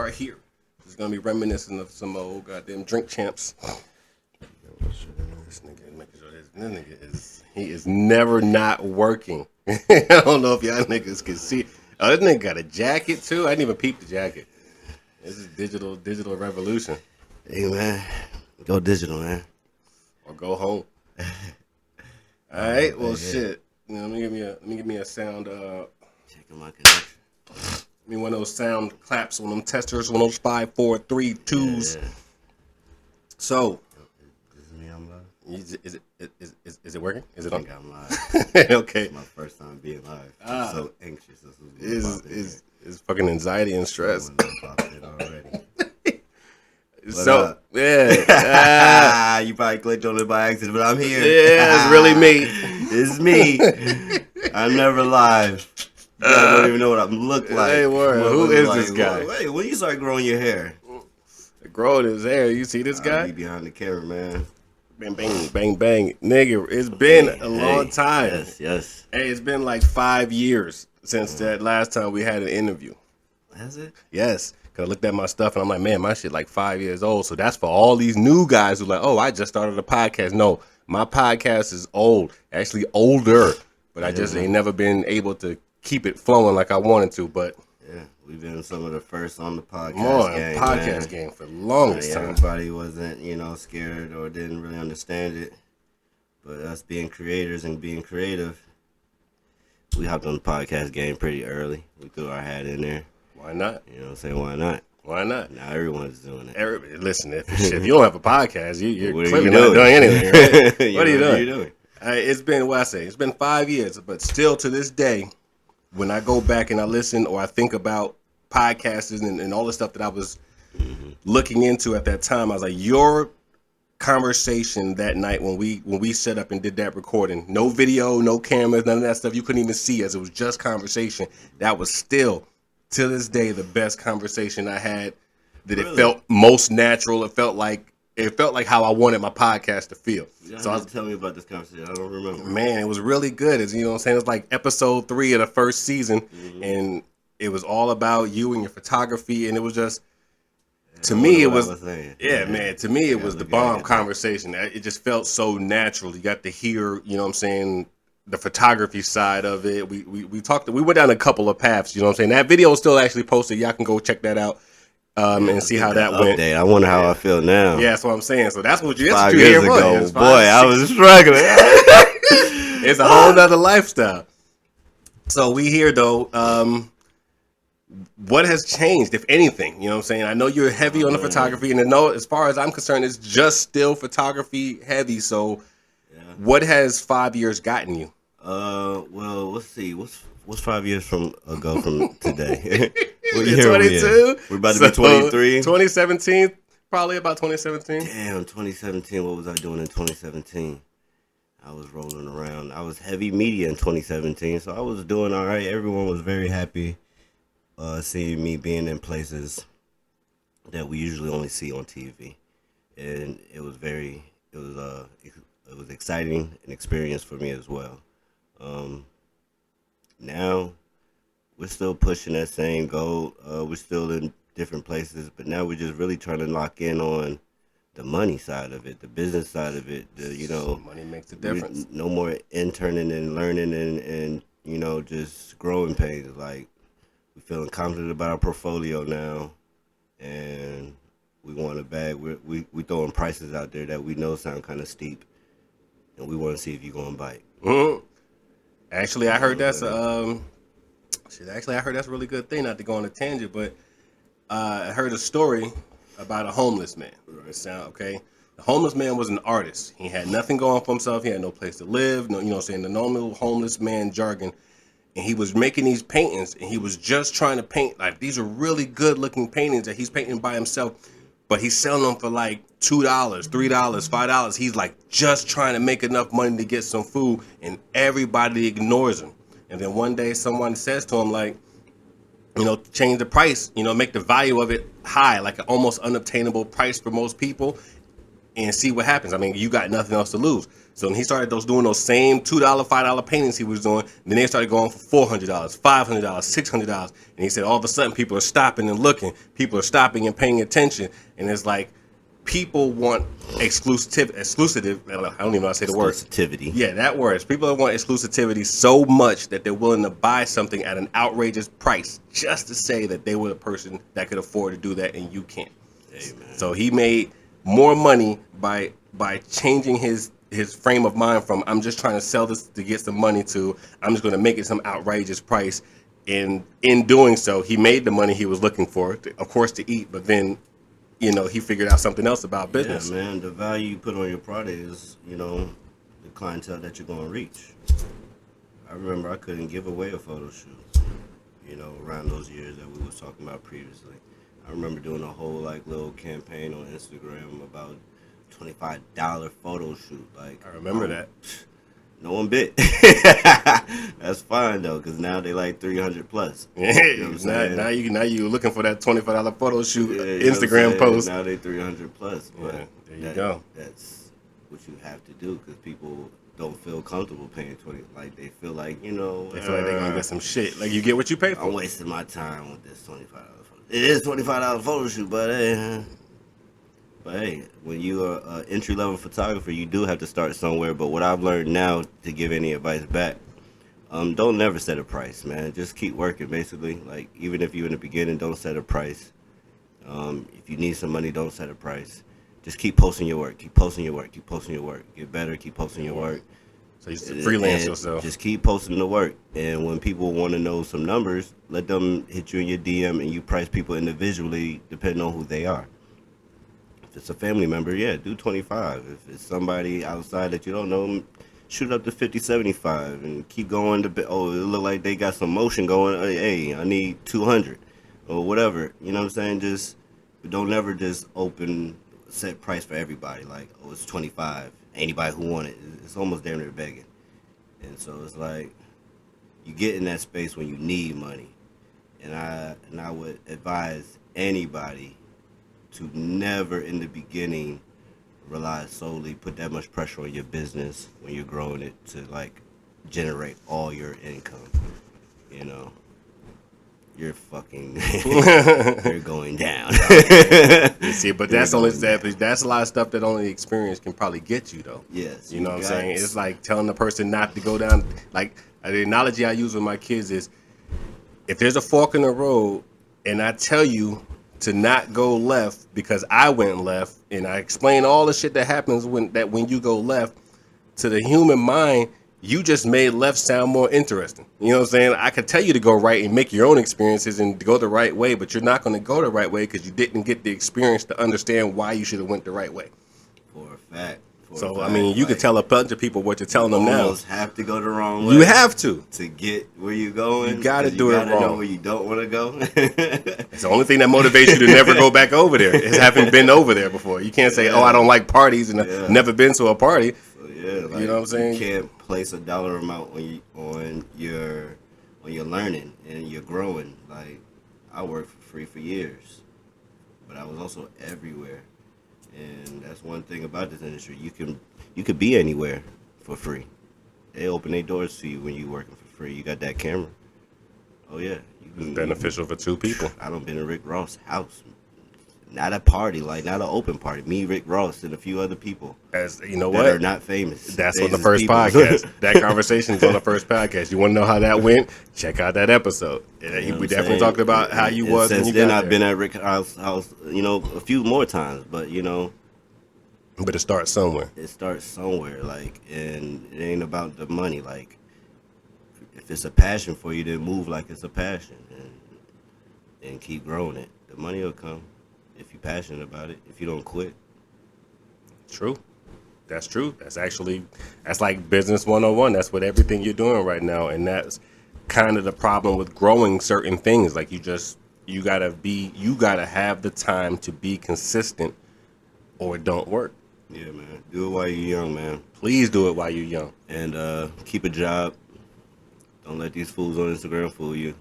right here. It's gonna be reminiscent of some old goddamn drink champs. This nigga is never not working. I don't know if y'all niggas can see. Oh, this nigga got a jacket too. I didn't even peep the jacket. This is digital revolution. Hey man, go digital, man, or go home. All right, well, shit. You know, let me give me a sound. Checking my connection. Give me one of those sound claps on them testers, one of those 5, 4, 3, 2s. Yeah. So, is it working? Is it on? I think I'm live. Okay. It's my first time being live. I'm so anxious. It's fucking anxiety and stress. Already. So, yeah. You probably clicked on it by accident, but I'm here. Yeah, it's really me. It's me. I'm never live. I don't even know what I look like. Hey, who is this guy? Wait, when you start growing your hair? Growing his hair. You see this guy? Be behind the camera, man. Bang, bang, bang, bang. Nigga, it's been a long time. Yes. Hey, it's been like 5 years since that last time we had an interview. Has it? Yes. Because I looked at my stuff and I'm like, man, my shit like 5 years old. So that's for all these new guys who like, oh, I just started a podcast. No, my podcast is old. Actually older. But I just ain't never been able to keep it flowing like I wanted to. But yeah, we've been some of the first on the podcast game for the longest time. Everybody wasn't, scared or didn't really understand it. But us being creators and being creative, we hopped on the podcast game pretty early. We threw our hat in there. Why not? You know what I'm saying? Why not? Why not? Now everyone's doing it. Listen, if you don't have a podcast, you're clearly not doing anything. Right? What are you doing? It's been 5 years, but still to this day, when I go back and I listen or I think about podcasting and all the stuff that I was looking into at that time, I was like, your conversation that night when we set up and did that recording, no video, no cameras, none of that stuff, you couldn't even see us. It was just conversation. That was still, to this day, the best conversation I had. That really? It felt most natural. It felt like how I wanted my podcast to feel. So tell me about this conversation. I don't remember. Man, it was really good. You know what I'm saying? It was like episode 3 of the first season, and it was all about you and your photography, and it was just, to me, it was the bomb conversation. It just felt so natural. You got to hear, you know what I'm saying, the photography side of it. We went down a couple of paths, you know what I'm saying? That video is still actually posted. Y'all can go check that out. And see how that went. I wonder how I feel now. Yeah, that's what I'm saying. So that's what you 5 years ago. Boy, I was struggling. It's a whole nother lifestyle. So we here though. What has changed, if anything? You know what I'm saying? I know you're heavy on the photography, and as far as I'm concerned, it's just still photography heavy. So, what has 5 years gotten you? Well, let's see. What's 5 years ago from today? What year 22. We're about to be 23. 2017, probably about 2017. Damn, 2017. What was I doing in 2017? I was rolling around. I was heavy media in 2017, so I was doing all right. Everyone was very happy seeing me being in places that we usually only see on TV, and it was exciting an experience for me as well. Now we're still pushing that same goal. We're still in different places, but now we're just really trying to lock in on the money side of it, the business side of it. Money makes a difference. No more interning and learning and just growing pains. Like, we're feeling confident about our portfolio now, and we want a bag. We throwing prices out there that we know sound kind of steep, and we want to see if you're gonna bite. Mm-hmm. Actually, I heard that's a really good thing. Not to go on a tangent, but I heard a story about a homeless man. The homeless man was an artist. He had nothing going for himself. He had no place to live. No, the normal homeless man jargon. And he was making these paintings, and he was just trying to paint. Like, these are really good looking paintings that he's painting by himself, but he's selling them for like $2, $3, $5. He's like just trying to make enough money to get some food, and everybody ignores him. And then one day someone says to him, like, change the price, make the value of it high, like an almost unobtainable price for most people. and see what happens. I mean, you got nothing else to lose. So when he started doing those same $2, $5 paintings he was doing, then they started going for $400, $500, $600, and he said all of a sudden people are stopping and looking, people are stopping and paying attention, and it's like people want exclusive. I don't even know how to say the word. Exclusivity. Yeah, that word. People want exclusivity so much that they're willing to buy something at an outrageous price just to say that they were the person that could afford to do that, and you can't. Amen. So he made more money by changing his frame of mind from I'm just trying to sell this to get some money to I'm just going to make it some outrageous price. And in doing so, he made the money he was looking for, of course, to eat. But then, he figured out something else about business. Yeah, man. The value you put on your product is, the clientele that you're going to reach. I remember I couldn't give away a photo shoot, around those years that we was talking about previously. I remember doing a whole little campaign on Instagram about $25 photo shoot. I remember that. No one bit. That's fine though, because now they like 300 plus. Now you looking for that $25 photo shoot Instagram post. Now they 300 plus. But there you go. That's what you have to do because people don't feel comfortable paying 20. Like they feel like they feel like they're gonna get some shit. Like you get what you pay for. I'm wasting my time with this $25 photo. It is $25 photo shoot, but hey, when you are an entry-level photographer, you do have to start somewhere. But what I've learned now, to give any advice back, don't never set a price, man. Just keep working, basically. Like, even if you're in the beginning, don't set a price. If you need some money, don't set a price. Just keep posting your work. Keep posting your work. Keep posting your work. Get better. Keep posting your work. So you should freelance yourself. Just keep posting the work. And when people want to know some numbers, let them hit you in your DM, and you price people individually depending on who they are. If it's a family member, yeah, do 25. If it's somebody outside that you don't know, shoot up to 50, 75 and keep going to, it look like they got some motion going. Hey, I need 200 or whatever. You know what I'm saying? Just don't never just set price for everybody. Like, it's 25. Anybody who want it. It's almost damn near begging. And so it's like you get in that space when you need money. And I would advise anybody to never in the beginning rely solely, put that much pressure on your business when you're growing it to generate all your income. You're fucking you're going down. You see, but that's a lot of stuff that only experience can probably get you though. Yes. You know what I'm saying? It's like telling the person not to go down. Like the analogy I use with my kids is if there's a fork in the road and I tell you to not go left because I went left, and I explain all the shit that happens when you go left, to the human mind, you just made left sound more interesting. You know what I'm saying? I could tell you to go right and make your own experiences and go the right way, but you're not going to go the right way because you didn't get the experience to understand why you should have went the right way. For a fact. So, I mean, you could tell a bunch of people what you're telling them now. You almost have to go the wrong way. You have to. To get where you're going. You got to do it wrong. You got to know where you don't want to go. It's the only thing that motivates you to never go back over there is having been over there before. You can't say, I don't like parties and I've never been to a party. So, you know what I'm saying? You can't place a dollar amount on your learning and your growing. Like, I worked for free for years, but I was also everywhere. And that's one thing about this industry. You could be anywhere for free. They open their doors to you when you're working for free. You got that camera. Oh, yeah. It's beneficial for two people. I done been to Rick Ross' house. Not a party, not an open party. Me, Rick Ross, and a few other people. As you know, that are not famous. That's on the first podcast. That conversation is on the first podcast. You want to know how that went? Check out that episode. We definitely talked about how you was. Since then, I've been at Rick Ross' house, a few more times. But But it starts somewhere. It starts somewhere, and it ain't about the money. If it's a passion for you, then move like it's a passion, and keep growing it. The money will come if you're passionate about it. If you don't quit. True. That's true. That's like business 101. That's what everything you're doing right now, and that's kind of the problem with growing certain things. Like you gotta have the time to be consistent, or it don't work. Yeah, man. Do it while you're young, man. Please do it while you're young. And keep a job. Don't let these fools on Instagram fool you.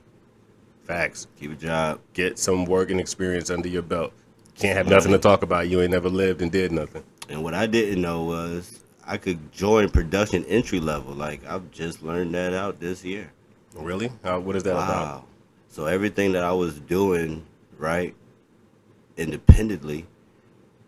Facts. Keep a job. Get some working experience under your belt. Can't have nothing to talk about. You ain't never lived and did nothing. And what I didn't know was I could join production entry level. Like I've just learned that out this year. Really? What is that about? Wow. So everything that I was doing, right, independently,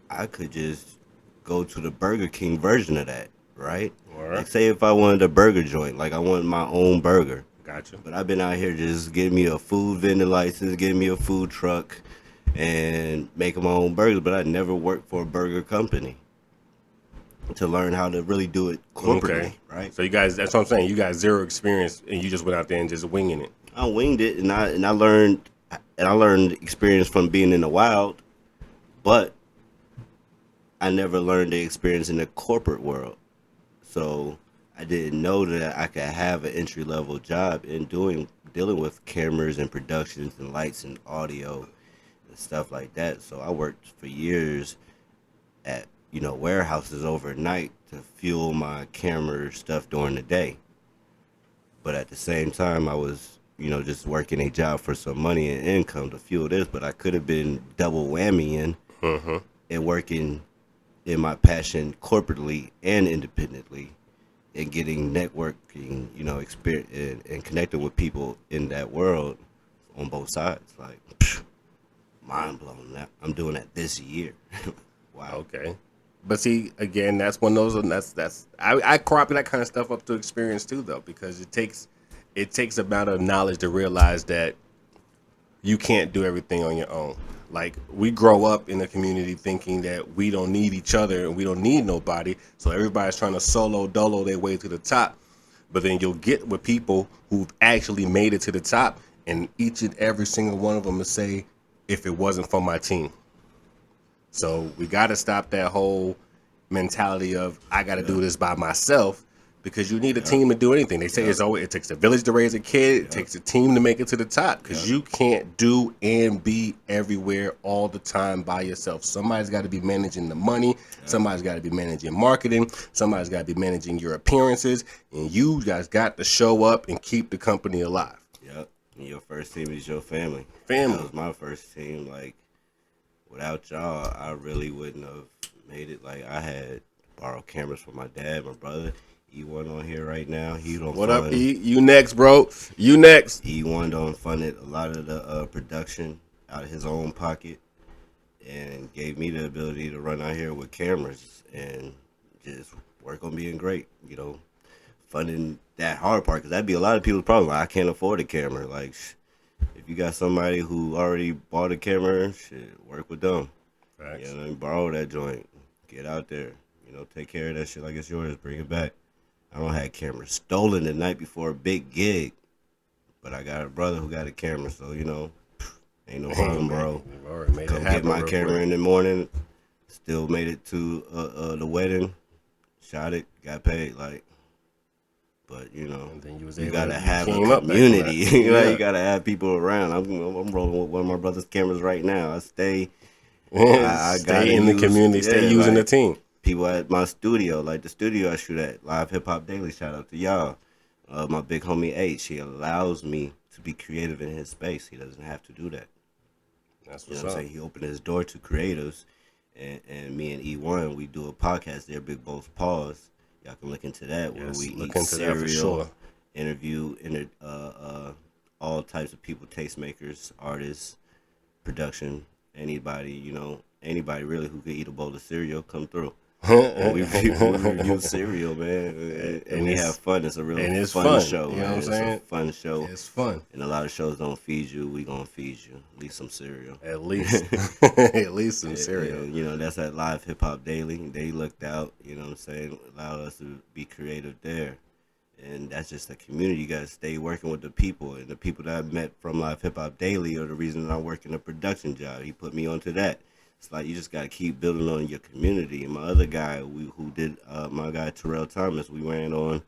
I could just go to the Burger King version of that, right? All Like right. say if I wanted a burger joint, like I wanted my own burger. Gotcha. But I've been out here just getting me a food vending license, getting me a food truck, and making my own burgers. But I never worked for a burger company to learn how to really do it corporately, Okay. right? So you guys, that's what I'm saying. You got zero experience, and you just went out there and just winging it. I winged it, and I learned experience from being in the wild, but I never learned the experience in the corporate world. So I didn't know that I could have an entry level job in dealing with cameras and productions and lights and audio and stuff like that. So I worked for years at warehouses overnight to fuel my camera stuff during the day. But at the same time, I was just working a job for some money and income to fuel this. But I could have been double whammying Mm-hmm. and working in my passion corporately and independently and getting networking, experience and connecting with people in that world on both sides. Like, mind blown. That I'm doing that this year. Wow. Okay. But see, again, that's one of those, and I crop that kind of stuff up to experience too, though, because it takes amount of knowledge to realize that you can't do everything on your own. Like we grow up in a community thinking that we don't need each other and we don't need nobody, so everybody's trying to solo dolo their way to the top. But then you'll get with people who've actually made it to the top, and each and every single one of them will say, "If it wasn't for my team." So we got to stop that whole mentality of I got to do this by myself, because you need a team to do anything. They say it takes a village to raise a kid. It takes a team to make it to the top, because you can't do and be everywhere all the time by yourself. Somebody's got to be managing the money. Somebody's got to be managing marketing. Somebody's got to be managing your appearances, and you guys got to show up and keep the company alive. Yep. And your first team is your family. Family. That was my first team. Like, without y'all, I really wouldn't have made it. Like, I had borrowed cameras from my dad, my brother. E1 on here right now. He don't What up, E? You next, bro. You next. E1 don't funded a lot of the production out of his own pocket and gave me the ability to run out here with cameras and just work on being great, funding that hard part, because that'd be a lot of people's problem. Like, I can't afford a camera. Like, if you got somebody who already bought a camera, shit, work with them. Facts. Borrow that joint. Get out there. Take care of that shit like it's yours. Bring it back. I don't have cameras stolen the night before a big gig, but I got a brother who got a camera, so ain't no problem, bro. Come get my camera in the morning. Still made it to the wedding. Shot it. Got paid. Like, but And then you gotta have a community. You gotta have people around. I'm rolling with one of my brother's cameras right now. I stay. I stay in the community. Stay using the team. People at my studio, like the studio I shoot at, Live Hip Hop Daily. Shout out to y'all. My big homie H. He allows me to be creative in his space. He doesn't have to do that. That's You what's know what I'm up. saying? He opened his door to creatives, and me and E1, we do a podcast there, Big Both Pause. Y'all can look into that, where we look eat into that for cereal, sure. interview all types of people, tastemakers, artists, production, anybody, anybody really who could eat a bowl of cereal, come through. And we review cereal, man, and we have fun. It's a really fun show, you know man. what I'm saying? It's a fun show. It's fun. And a lot of shows don't feed you. We gonna feed you at least some cereal. At least, at least some cereal. And, that's at Live Hip Hop Daily. They looked out, what I'm saying, allowed us to be creative there. And that's just a community. You gotta stay working with the people. And the people that I met from Live Hip Hop Daily are the reason that I work in a production job. He put me onto that. It's like you just gotta keep building on your community. And my other guy, my guy Terrell Thomas, we ran on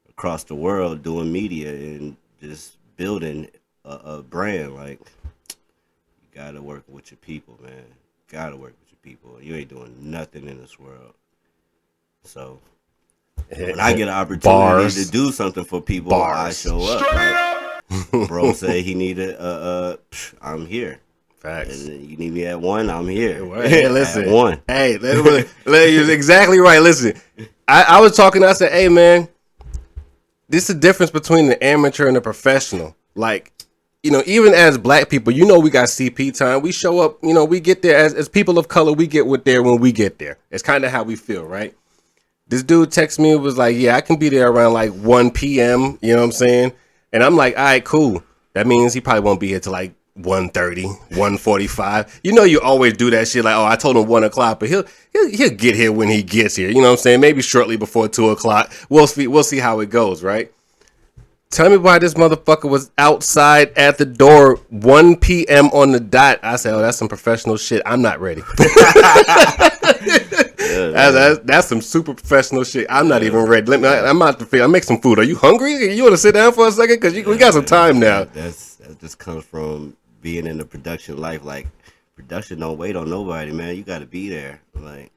across the world doing media and just building a brand. Like, you gotta work with your people, man. Gotta work with your people. You ain't doing nothing in this world. So when I get an opportunity to do something for people, I show up. Like, bro said he needed I'm here. Facts. And you need me at 1, I'm here. Hey, listen. At 1. Hey, you're exactly right. Listen, I was talking. I said, hey, man, this is the difference between the amateur and the professional. Like, even as black people, we got CP time. We show up, we get there as people of color. We get there when we get there. It's kind of how we feel, right? This dude texted me and was like, yeah, I can be there around like 1 p.m. You know what I'm saying? And I'm like, all right, cool. That means he probably won't be here till like 1:30, 1:45. You always do that shit. Like, oh, I told him 1 o'clock, but he'll get here when he gets here. You know what I'm saying? Maybe shortly before 2 o'clock. We'll see how it goes, right? Tell me why this motherfucker was outside at the door 1 p.m. on the dot. I said, oh, that's some professional shit. I'm not ready. That's some super professional shit. I'm not even ready. I'm out to I'll make some food. Are you hungry? You want to sit down for a second? Because we got some time now. That just comes from being in the production life. Like, production don't wait on nobody, man. You got to be there. Like,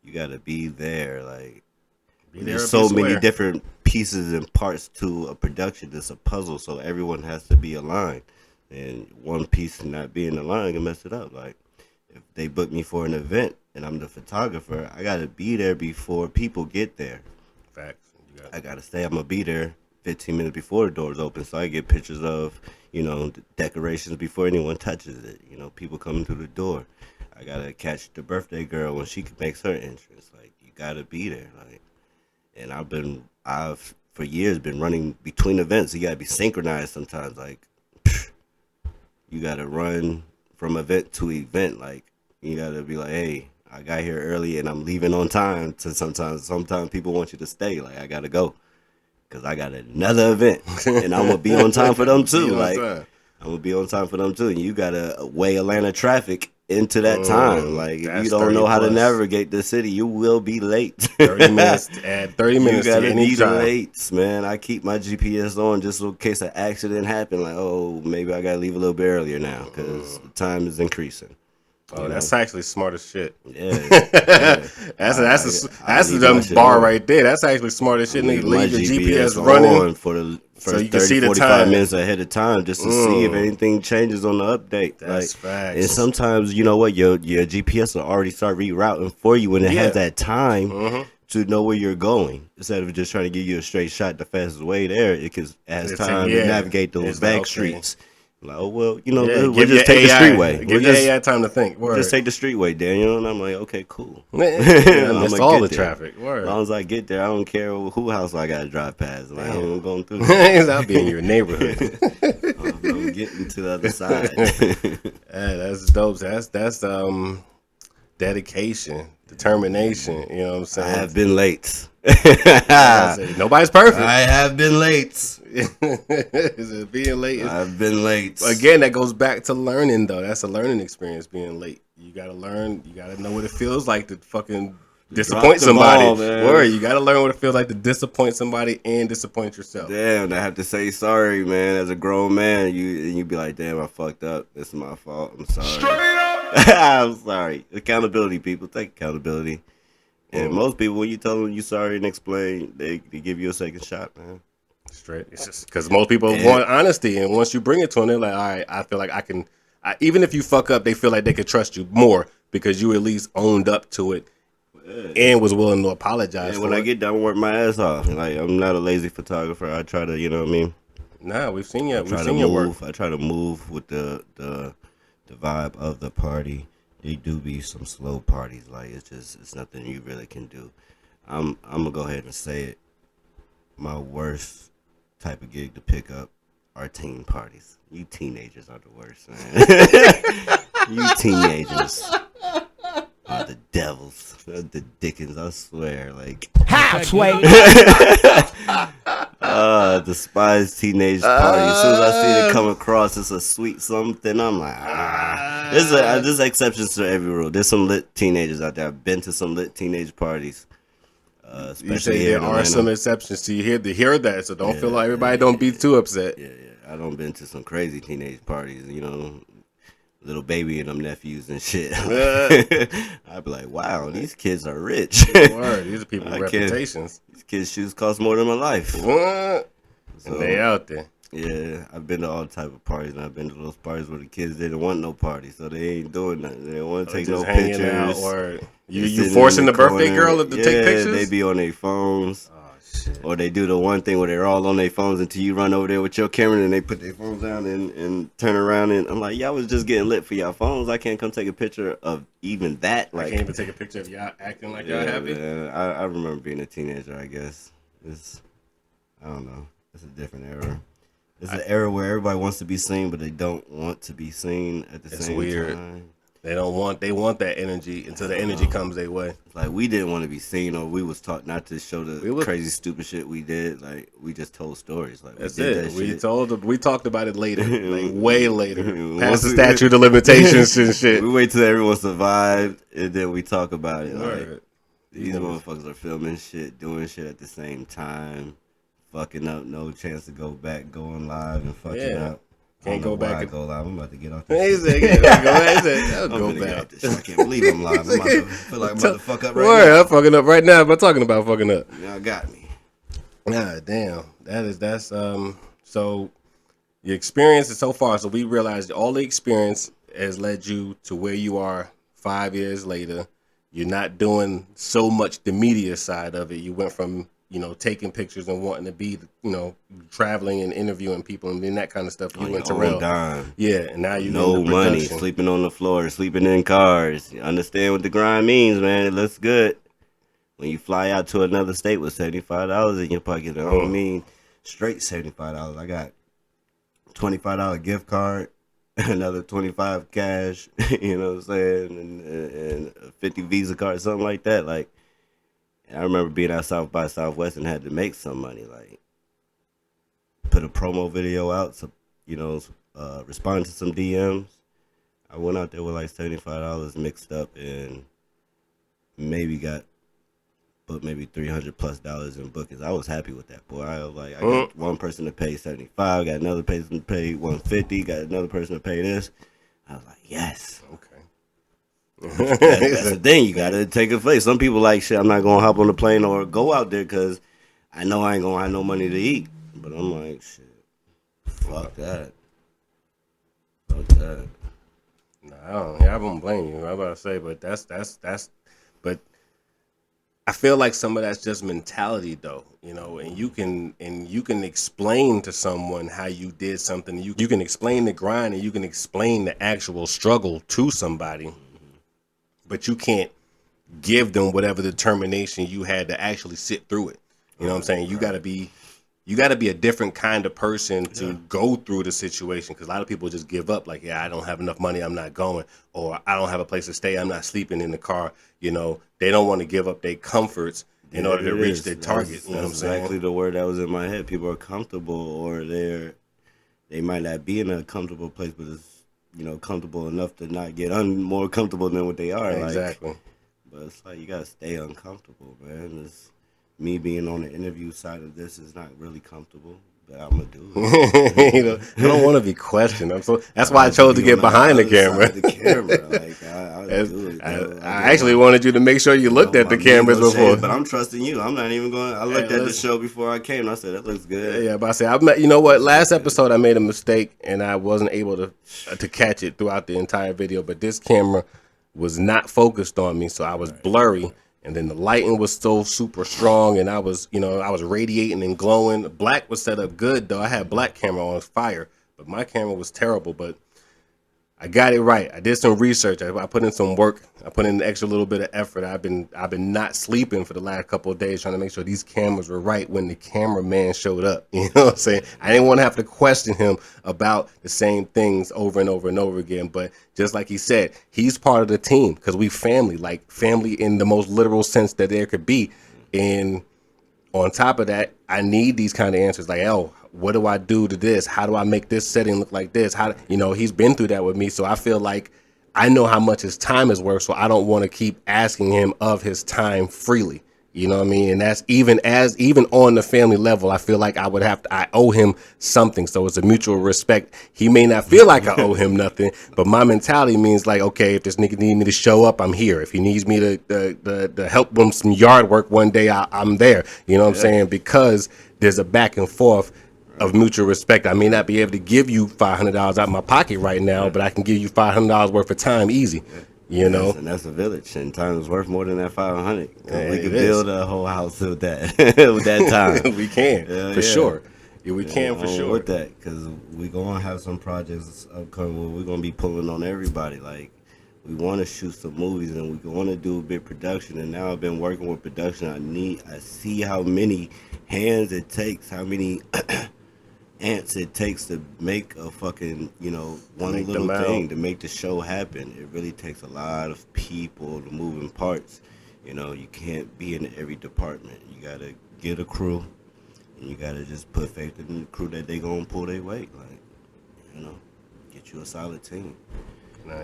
you got to be there. Like, there's so many different pieces and parts to a production. It's a puzzle, so everyone has to be aligned. And one piece not being aligned can mess it up. Like, if they book me for an event and I'm the photographer, I got to be there before people get there. Facts. I got to say I'm going to be there 15 minutes before the doors open so I get pictures of, the decorations before anyone touches it. People coming through the door. I got to catch the birthday girl when she makes her entrance. Like, you got to be there. Like, and I've for years been running between events. You got to be synchronized sometimes. Like, you got to run from event to event. Like, you got to be like, hey, I got here early and I'm leaving on time. To sometimes people want you to stay. Like, I got to go because I got another event and I'm going to be on time for them too. Like, I'm going to be on time for them too. And you got to weigh Atlanta traffic into that time. Like, if you don't know how to navigate the city, you will be late. 30 minutes. Add 30 minutes. You gotta to any be time. late, man. I keep my GPS on just in case an accident happen. Like, oh, maybe I gotta leave a little bit earlier now because the time is increasing. Oh, that's actually smart as shit. Yeah, that's the dumb bar right there. That's actually smart as shit. Leave your GPS running for the so first you can 30, see the 45 time minutes ahead of time just to see if anything changes on the update. That's facts. And sometimes, you know what, your GPS will already start rerouting for you when it has that time to know where you're going. Instead of just trying to give you a straight shot the fastest way there, it has time to navigate those back streets. Like, oh, well, we'll just take the streetway. Give your AI time to think. Word. Just take the streetway, Daniel. And I'm like, okay, cool. That's all the traffic. Word. As long as I get there, I don't care who house I got to drive past. Like, I'm going through. I'll be in your neighborhood. I'm getting to the other side. That's dope. That's dedication, determination. You know what I'm saying? I have been late. Nobody's perfect. I have been late. Is it being late? I've been late. Again, that goes back to learning, though. That's a learning experience, being late. You got to learn. You got to know what it feels like to fucking disappoint somebody. You got to learn what it feels like to disappoint somebody and disappoint yourself. Damn, I have to say sorry, man. As a grown man, you be like, damn, I fucked up. This is my fault. I'm sorry. Straight up. I'm sorry. Accountability, people. Take accountability. And most people, when you tell them you're sorry and explain, they give you a second shot, man. Straight. It's just because most people want honesty, and once you bring it to them, they're like, all right, I feel like I can. Even if you fuck up, they feel like they could trust you more because you at least owned up to it and was willing to apologize. And when I get done, I work my ass off. Like, I'm not a lazy photographer. I try to, you know what I mean. Nah, we've seen you. We've seen your work. I try to move with the vibe of the party. They do be some slow parties. Like, it's nothing you really can do. I'm gonna go ahead and say it. My worst type of gig to pick up are teen parties. You teenagers are the worst, man. You teenagers are the devils, the Dickens. I swear, like. Halfway. Despise teenage parties. As soon as I see it come across, it's a sweet something. I'm like, There's exceptions to every rule. There's some lit teenagers out there. I've been to some lit teenage parties. You say there are some exceptions to hear that, so don't feel like everybody don't be too upset. Yeah. I don't been to some crazy teenage parties, little baby and them nephews and shit. I'd be like, wow, these kids are rich. Word, these are people with reputations. These kids' shoes cost more than my life. What? So, and they out there. Yeah, I've been to all type of parties, and I've been to those parties where the kids didn't want no party, so they ain't doing nothing. They don't want to Or take just no hanging out, pictures. or They you sitting in forcing the the birthday corner. girl to take Yeah, they pictures? be on their phones. Oh shit! Or they do the one thing where they're all on their phones until you run over there with your camera and they put their phones down and turn around, and I'm like, y'all was just getting lit for y'all phones. I can't come take a picture of even that. I Like, can't even take a picture of y'all acting like y'all yeah, happy. man. I remember being a teenager. I guess I don't know. It's a different era. It's an era where everybody wants to be seen, but they don't want to be seen at the It's same weird. time. They want that energy until the energy comes their way. Like, we didn't want to be seen, or we was taught not to show the We was- crazy, stupid shit we did. Like, we just told stories. Like, That's we did it. that shit. We talked about it later, like way later, Once past the we- statute of limitations and shit. We wait till everyone survived, and then we talk about it. Like, Word. these motherfuckers are filming shit, doing shit at the same time, fucking up, no chance to go back, going live and fucking Yeah. up. Can't I don't know go back why I and- go live. I'm about to get off He this said, shit. "Yeah, go ahead." He said, "I'll I'm go finna get back." off this shit. I can't believe I'm live. I'm about to feel like I'm about to fuck up right Word, now. I'm fucking up right now. But talking about fucking up. Y'all got me. God damn. That's so your experience is so far. So we realized all the experience has led you to where you are 5 years later. You're not doing so much the media side of it. You went from, taking pictures and wanting to be, traveling and interviewing people and then that kind of stuff. You On went to your rail. own dime. Yeah, and now you No in the money, production. sleeping on the floor, sleeping in cars. You understand what the grind means, man. It looks good. When you fly out to another state with $75 in your pocket, I don't mean straight $75. I got $25 gift card, another 25 cash, you know what I'm saying, and a 50 Visa card, something like that. Like, I remember being out South by Southwest and had to make some money. Like, put a promo video out, so respond to some DMs. I went out there with like $75 mixed up and put maybe $300+ in bookings. I was happy with that, boy. I was like, I got one person to pay 75, got another person to pay 150, got another person to pay this. I was like, yes. Okay. That's the thing. You gotta take a face. Some people like, shit, I'm not gonna hop on the plane or go out there because I know I ain't gonna have no money to eat. But I'm like, shit, fuck that. Fuck that. No, I won't blame you. I'm about to say, but but I feel like some of that's just mentality, though, and you can explain to someone how you did something. You can explain the grind and you can explain the actual struggle to somebody, but you can't give them whatever determination you had to actually sit through it. You know what I'm saying? You gotta be a different kind of person to go through the situation, because a lot of people just give up. Like, yeah, I don't have enough money, I'm not going, or I don't have a place to stay, I'm not sleeping in the car. They don't want to give up their comforts in order to reach their target. You know what I'm saying? Exactly the word that was in my head. People are comfortable, or they might not be in a comfortable place, but it's comfortable enough to not get more comfortable than what they are. Exactly. Like, but it's like you gotta stay uncomfortable, man. Me being on the interview side of this is not really comfortable, but I'm gonna do it. I don't want to be questioned. That's why I chose to get behind the camera. I'll do it. I actually wanted you to make sure you looked at the cameras before. But I'm trusting you. I'm not even going. I looked at the show before I came. And I said that looks good. Yeah, but I said, you know what? Last episode I made a mistake and I wasn't able to catch it throughout the entire video. But this camera was not focused on me, so I was blurry. And then the lighting was so super strong, and I was radiating and glowing. Black was set up good though. I had black camera on fire, but my camera was terrible. But I got it right. I did some research. I put in some work. I put in an extra little bit of effort. I've been not sleeping for the last couple of days trying to make sure these cameras were right when the cameraman showed up. You know what I'm saying? I didn't want to have to question him about the same things over and over and over again. But just like he said, he's part of the team because we family, like family in the most literal sense that there could be. And on top of that, I need these kind of answers like, oh, what do I do to this? How do I make this setting look like this? He's been through that with me. So I feel like I know how much his time is worth. So I don't want to keep asking him of his time freely. You know what I mean? And that's even on the family level, I feel like I owe him something. So it's a mutual respect. He may not feel like I owe him nothing, but my mentality means like, okay, if this nigga need me to show up, I'm here. If he needs me to help him some yard work one day, I'm there. You know what I'm saying? Because there's a back and forth of mutual respect. I may not be able to give you $500 out of my pocket right now, but I can give you $500 worth of time easy. You know, and that's a village, and time is worth more than that 500. Yeah, We could it is. build a whole house with that with that time. we can for sure. Yeah, we can for I'm sure. with that, because we gonna have some projects upcoming where we're gonna be pulling on everybody. Like, we want to shoot some movies and we want to do a big production. And now I've been working with production. I see how many hands it takes, how many ants it takes to make a fucking, one Make little them thing out. to make the show happen. It really takes a lot of people, the moving parts. You can't be in every department. You gotta get a crew, and you gotta just put faith in the crew that they gonna pull their weight. Like, get you a solid team. Nah,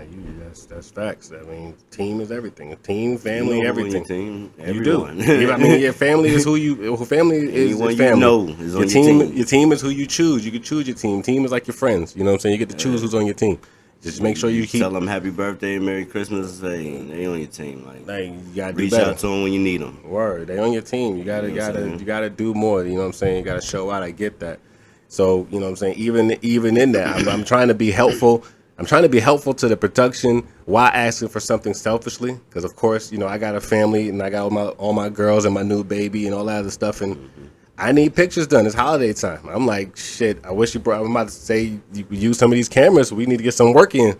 that's facts. I mean, team is everything. Team, family, everything. Team, You do. everyone. I mean, your family is who you. Family is Anyone family. you know is on your your team. team. Your team is who you choose. You can choose your team. Team is like your friends. You know what I'm saying? You get to choose who's on your team. Just make sure you keep. Tell them happy birthday and Merry Christmas. They on your team. Like you gotta do reach better. out to them when you need them. Word, they on your team. You gotta You know what I'm saying? you gotta do more. You know what I'm saying? You gotta show out. I get that. So you know what I'm saying. Even in that, I'm trying to be helpful. I'm trying to be helpful to the production while asking for something selfishly, because of course, I got a family and I got all my girls and my new baby and all that other stuff, and I need pictures done. It's holiday time. I'm like, shit. I wish you brought. I'm about to say you could use some of these cameras. We need to get some work in.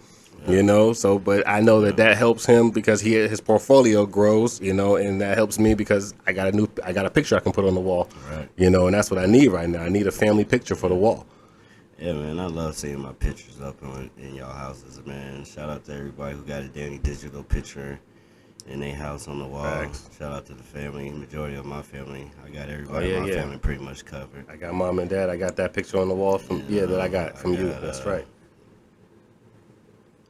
So, but I know that helps him because his portfolio grows, and that helps me because I got a picture I can put on the wall, Right. and that's what I need right now. I need a family picture for the wall. Yeah, man, I love seeing my pictures up in y'all houses, man. Shout out to everybody who got a Danny digital picture in their house on the wall. Facts. Shout out to the family, majority of my family. I got everybody in my family pretty much covered. I got mom and dad. I got that picture on the wall that I got from you. That's right.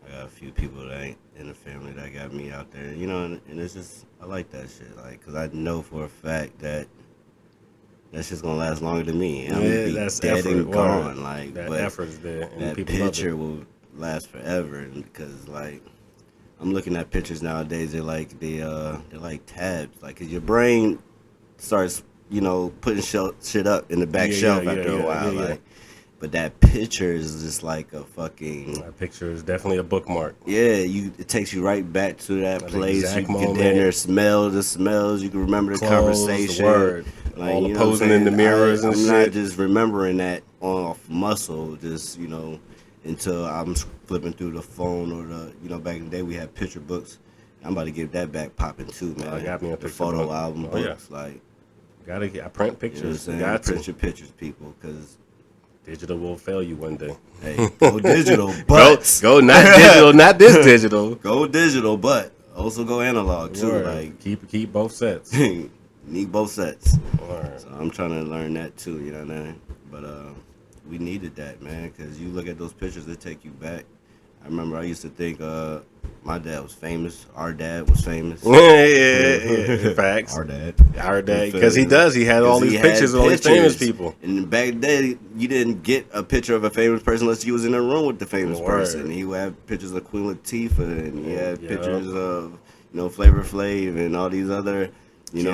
I got a few people that ain't in the family that got me out there, and it's just, I like that shit, because I know for a fact that shit's gonna last longer than me. I'm gonna be that's dead effort. and gone. Like, that but effort is there, and that people love picture it. will last forever, because I'm looking at pictures nowadays. They're like they're like tabs, like, 'cause your brain starts putting shit up in the back shelf after a while, like. But that picture is just like a fucking. That picture is definitely a bookmark. Yeah, it takes you right back to that place. You can moment. get down there, smell the smells. You can remember the conversation. Word. Like, all the posing in the mirrors and I'm shit. not just remembering that off muscle, just until I'm flipping through the phone or back in the day we had picture books. I'm about to get that back popping too, man. I got me a the picture photo book. album books, like. I print pictures. You know what I'm saying? Print your pictures, people, because. Digital will fail you one day. Hey, go digital, but go not digital, not this digital. Go digital, but also go analog too. Word. Like, keep both sets. Need both sets. Word. So I'm trying to learn that too. You know what I mean? But we needed that, man, because you look at those pictures, they take you back. I remember I used to think my dad was famous. Our dad was famous. yeah. Facts. Our dad, because he does. He had all these pictures of all these famous people. And back then, you didn't get a picture of a famous person unless you was in a room with the famous person. He would have pictures of Queen Latifah, and he had pictures of Flavor Flav and all these other. Kid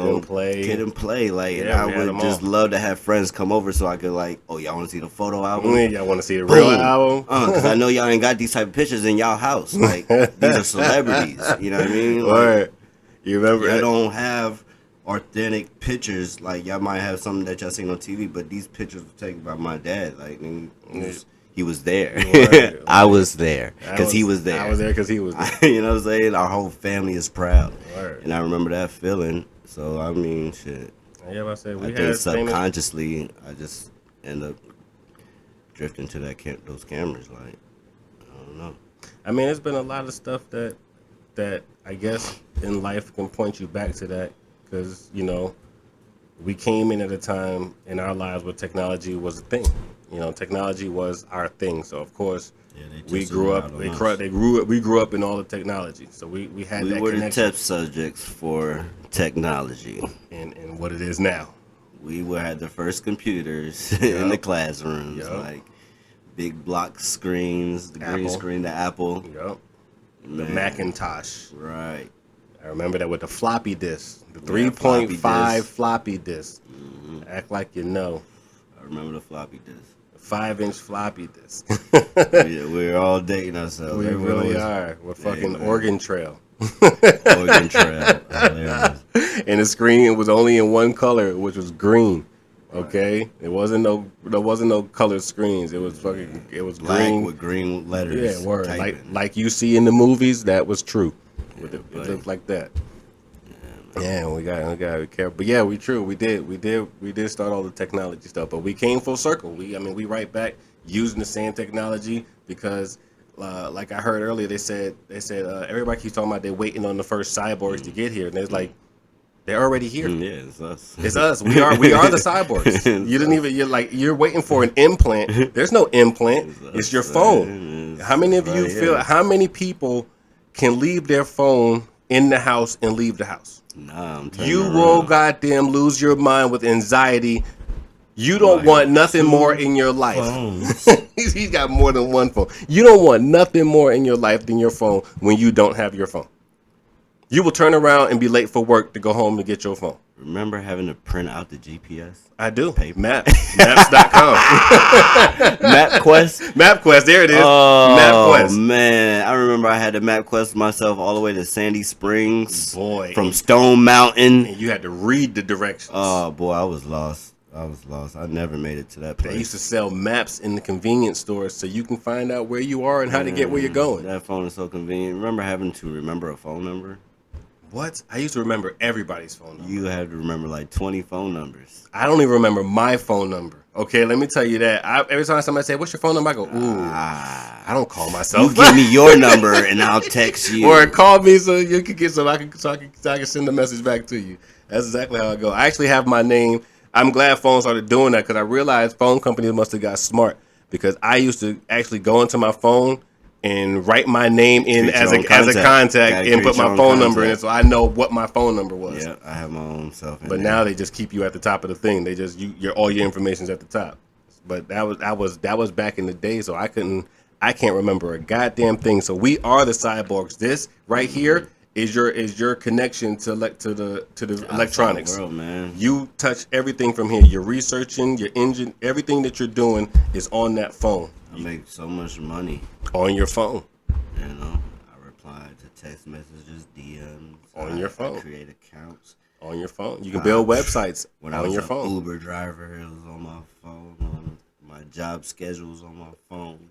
and play, like, and I would just love to have friends come over so I could, like, oh, y'all want to see the photo album? Y'all want to see the real album? Because I know y'all ain't got these type of pictures in y'all house. Like, these are celebrities. You know what I mean? Like, you remember? I don't have authentic pictures. Like, y'all might have something that y'all seen on TV, but these pictures were taken by my dad. Like, he was there. I was there because he was there. I was there because he was there. You know what I'm saying? Our whole family is proud. Word. And I remember that feeling. So, I mean, shit. Yeah, I said I think subconsciously, I just end up drifting to those cameras. Like, I don't know. I mean, there's been a lot of stuff that I guess in life can point you back to that, because we came in at a time in our lives where technology was a thing. Technology was our thing. So of course, we grew up. We grew up in all the technology. So we had that connection. We were the test subjects for technology, and what it is now. We had the first computers in the classrooms, like big block screens, the green screen, the Apple. Yep. The Macintosh. Right. I remember that with the floppy disk, the 3.5 floppy disk. Mm-hmm. Act like you know. I remember the floppy disk. 5-inch floppy disk. We're all dating ourselves. We Everyone really was, are. We're hey, fucking man. Oregon Trail. Oregon Trail. Hilarious. And the screen was only in one color, which was green. Right. Okay, there wasn't no colored screens. It was fucking it was Black green. with green letters. Yeah, word. Typing. Like you see in the movies, that was true. Yeah, It buddy. looked like that. Yeah, Yeah, we got to be careful. But yeah, we did start all the technology stuff. But we came full circle. We right back using the same technology because, like I heard earlier, they said everybody keeps talking about they're waiting on the first cyborgs to get here, and it's like they're already here. Yeah, it's us. It's us. We are the cyborgs. You didn't even you're waiting for an implant. There's no implant. It's your phone. How many of you feel? How many people can leave their phone in the house and leave the house? Nah, I'm telling You you. will goddamn lose your mind with anxiety. You don't want nothing more in your life. He's got more than one phone. You don't want nothing more in your life than your phone when you don't have your phone. You will turn around and be late for work to go home and get your phone. Remember having to print out the GPS? I do. Paper. Maps.com. MapQuest? MapQuest, there it is. Oh, MapQuest. man. I remember I had to MapQuest myself all the way to Sandy Springs. Boy. From Stone Mountain. And you had to read the directions. Oh, boy, I was lost. I never made it to that place. They used to sell maps in the convenience stores so you can find out where you are and how to get where you're going. That phone is so convenient. Remember having to remember a phone number? What? I used to remember everybody's phone number. You had to remember like 20 phone numbers. I don't even remember my phone number. Okay, let me tell you that. Every time somebody say, "What's your phone number?" I go, "Ooh, I don't call myself." You give me your number and I'll text you. Or call me so you can get I can send the message back to you. That's exactly how I go. I actually have my name. I'm glad phones started doing that because I realized phone companies must have got smart because I used to actually go into my phone and write my name in as a contact and put my phone number in so I know what my phone number was. Yeah, I have my own self in But now they just keep you at the top of the thing. They just all your information's at the top. But that was back in the day, so I can't remember a goddamn thing. So we are the cyborgs. This right here is your connection to the electronics. World, man. You touch everything from here. You're researching, your engine, everything that you're doing is on that phone. I make so much money on your phone. You know, I reply to text messages, DMs. On your phone. I create accounts. On your phone. You can build websites when on I was your an phone. Uber driver, it was on my phone. My job schedule's on my phone.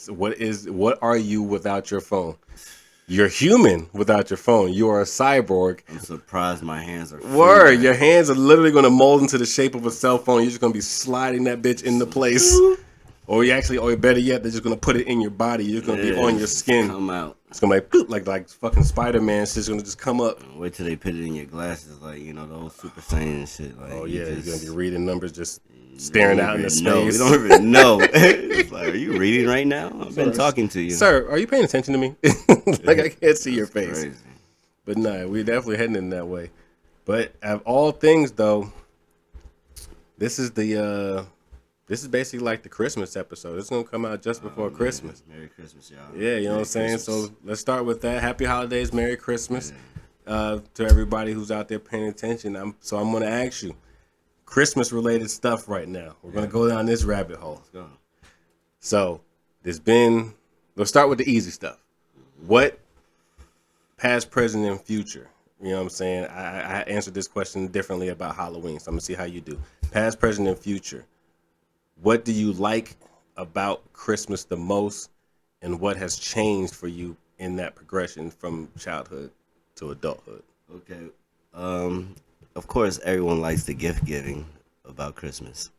What are you without your phone? You're human without your phone. You are a cyborg. I'm surprised my hands are free. Word, your hands are literally going to mold into the shape of a cell phone. You're just going to be sliding that bitch into place. Or better yet, they're just going to put it in your body. You're going to be on your skin. Come out. It's going to be like fucking Spider-Man. It's just going to just come up. Wait till they put it in your glasses, like, the old Super Saiyan shit. Like, oh, yeah, you're going to be reading numbers just staring out into space. You don't even know. It's like, are you reading right now? I've been talking to you. Sir, are you paying attention to me? Like, I can't see your face. Crazy. But nah, we're definitely heading in that way. But of all things, though, this is basically like the Christmas episode. It's going to come out just before Christmas. Merry Christmas, y'all. Yeah, you know what I'm saying? So let's start with that. Happy holidays, Merry Christmas to everybody who's out there paying attention. I'm going to ask you, Christmas-related stuff right now. We're going to go down this rabbit hole. Let's go. So let's start with the easy stuff. What past, present, and future? You know what I'm saying? I answered this question differently about Halloween, so I'm going to see how you do. Past, present, and future. What do you like about Christmas the most, and what has changed for you in that progression from childhood to adulthood? Okay. Of course, everyone likes the gift giving about Christmas.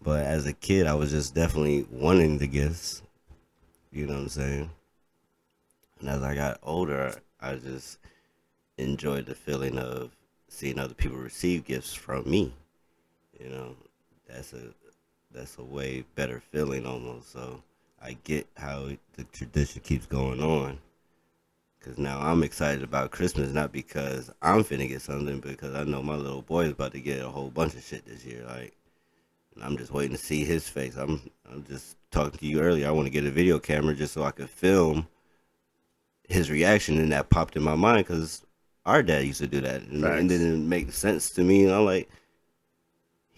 But as a kid, I was just definitely wanting the gifts. You know what I'm saying? And as I got older, I just enjoyed the feeling of seeing other people receive gifts from me. You know, that's a way better feeling almost. So I get how the tradition keeps going on. Because now I'm excited about Christmas, not because I'm finna get something, because I know my little boy is about to get a whole bunch of shit this year. Like, and I'm just waiting to see his face. I'm just talking to you earlier. I want to get a video camera just so I could film his reaction, and that popped in my mind because our dad used to do that, and it didn't make sense to me. And I'm like,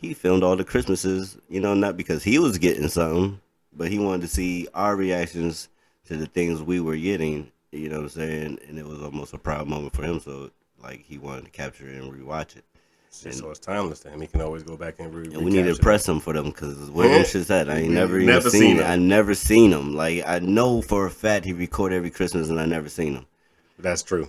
he filmed all the Christmases, you know, not because he was getting something, but he wanted to see our reactions to the things we were getting, you know what I'm saying? And it was almost a proud moment for him, so like he wanted to capture it and rewatch it. So it's timeless to him. He can always go back and And we need to recapture press that. him for them because where them shits at? I ain't never even Never seen it. them. I never seen them. Like I know for a fact he record every Christmas and I never seen them. That's true.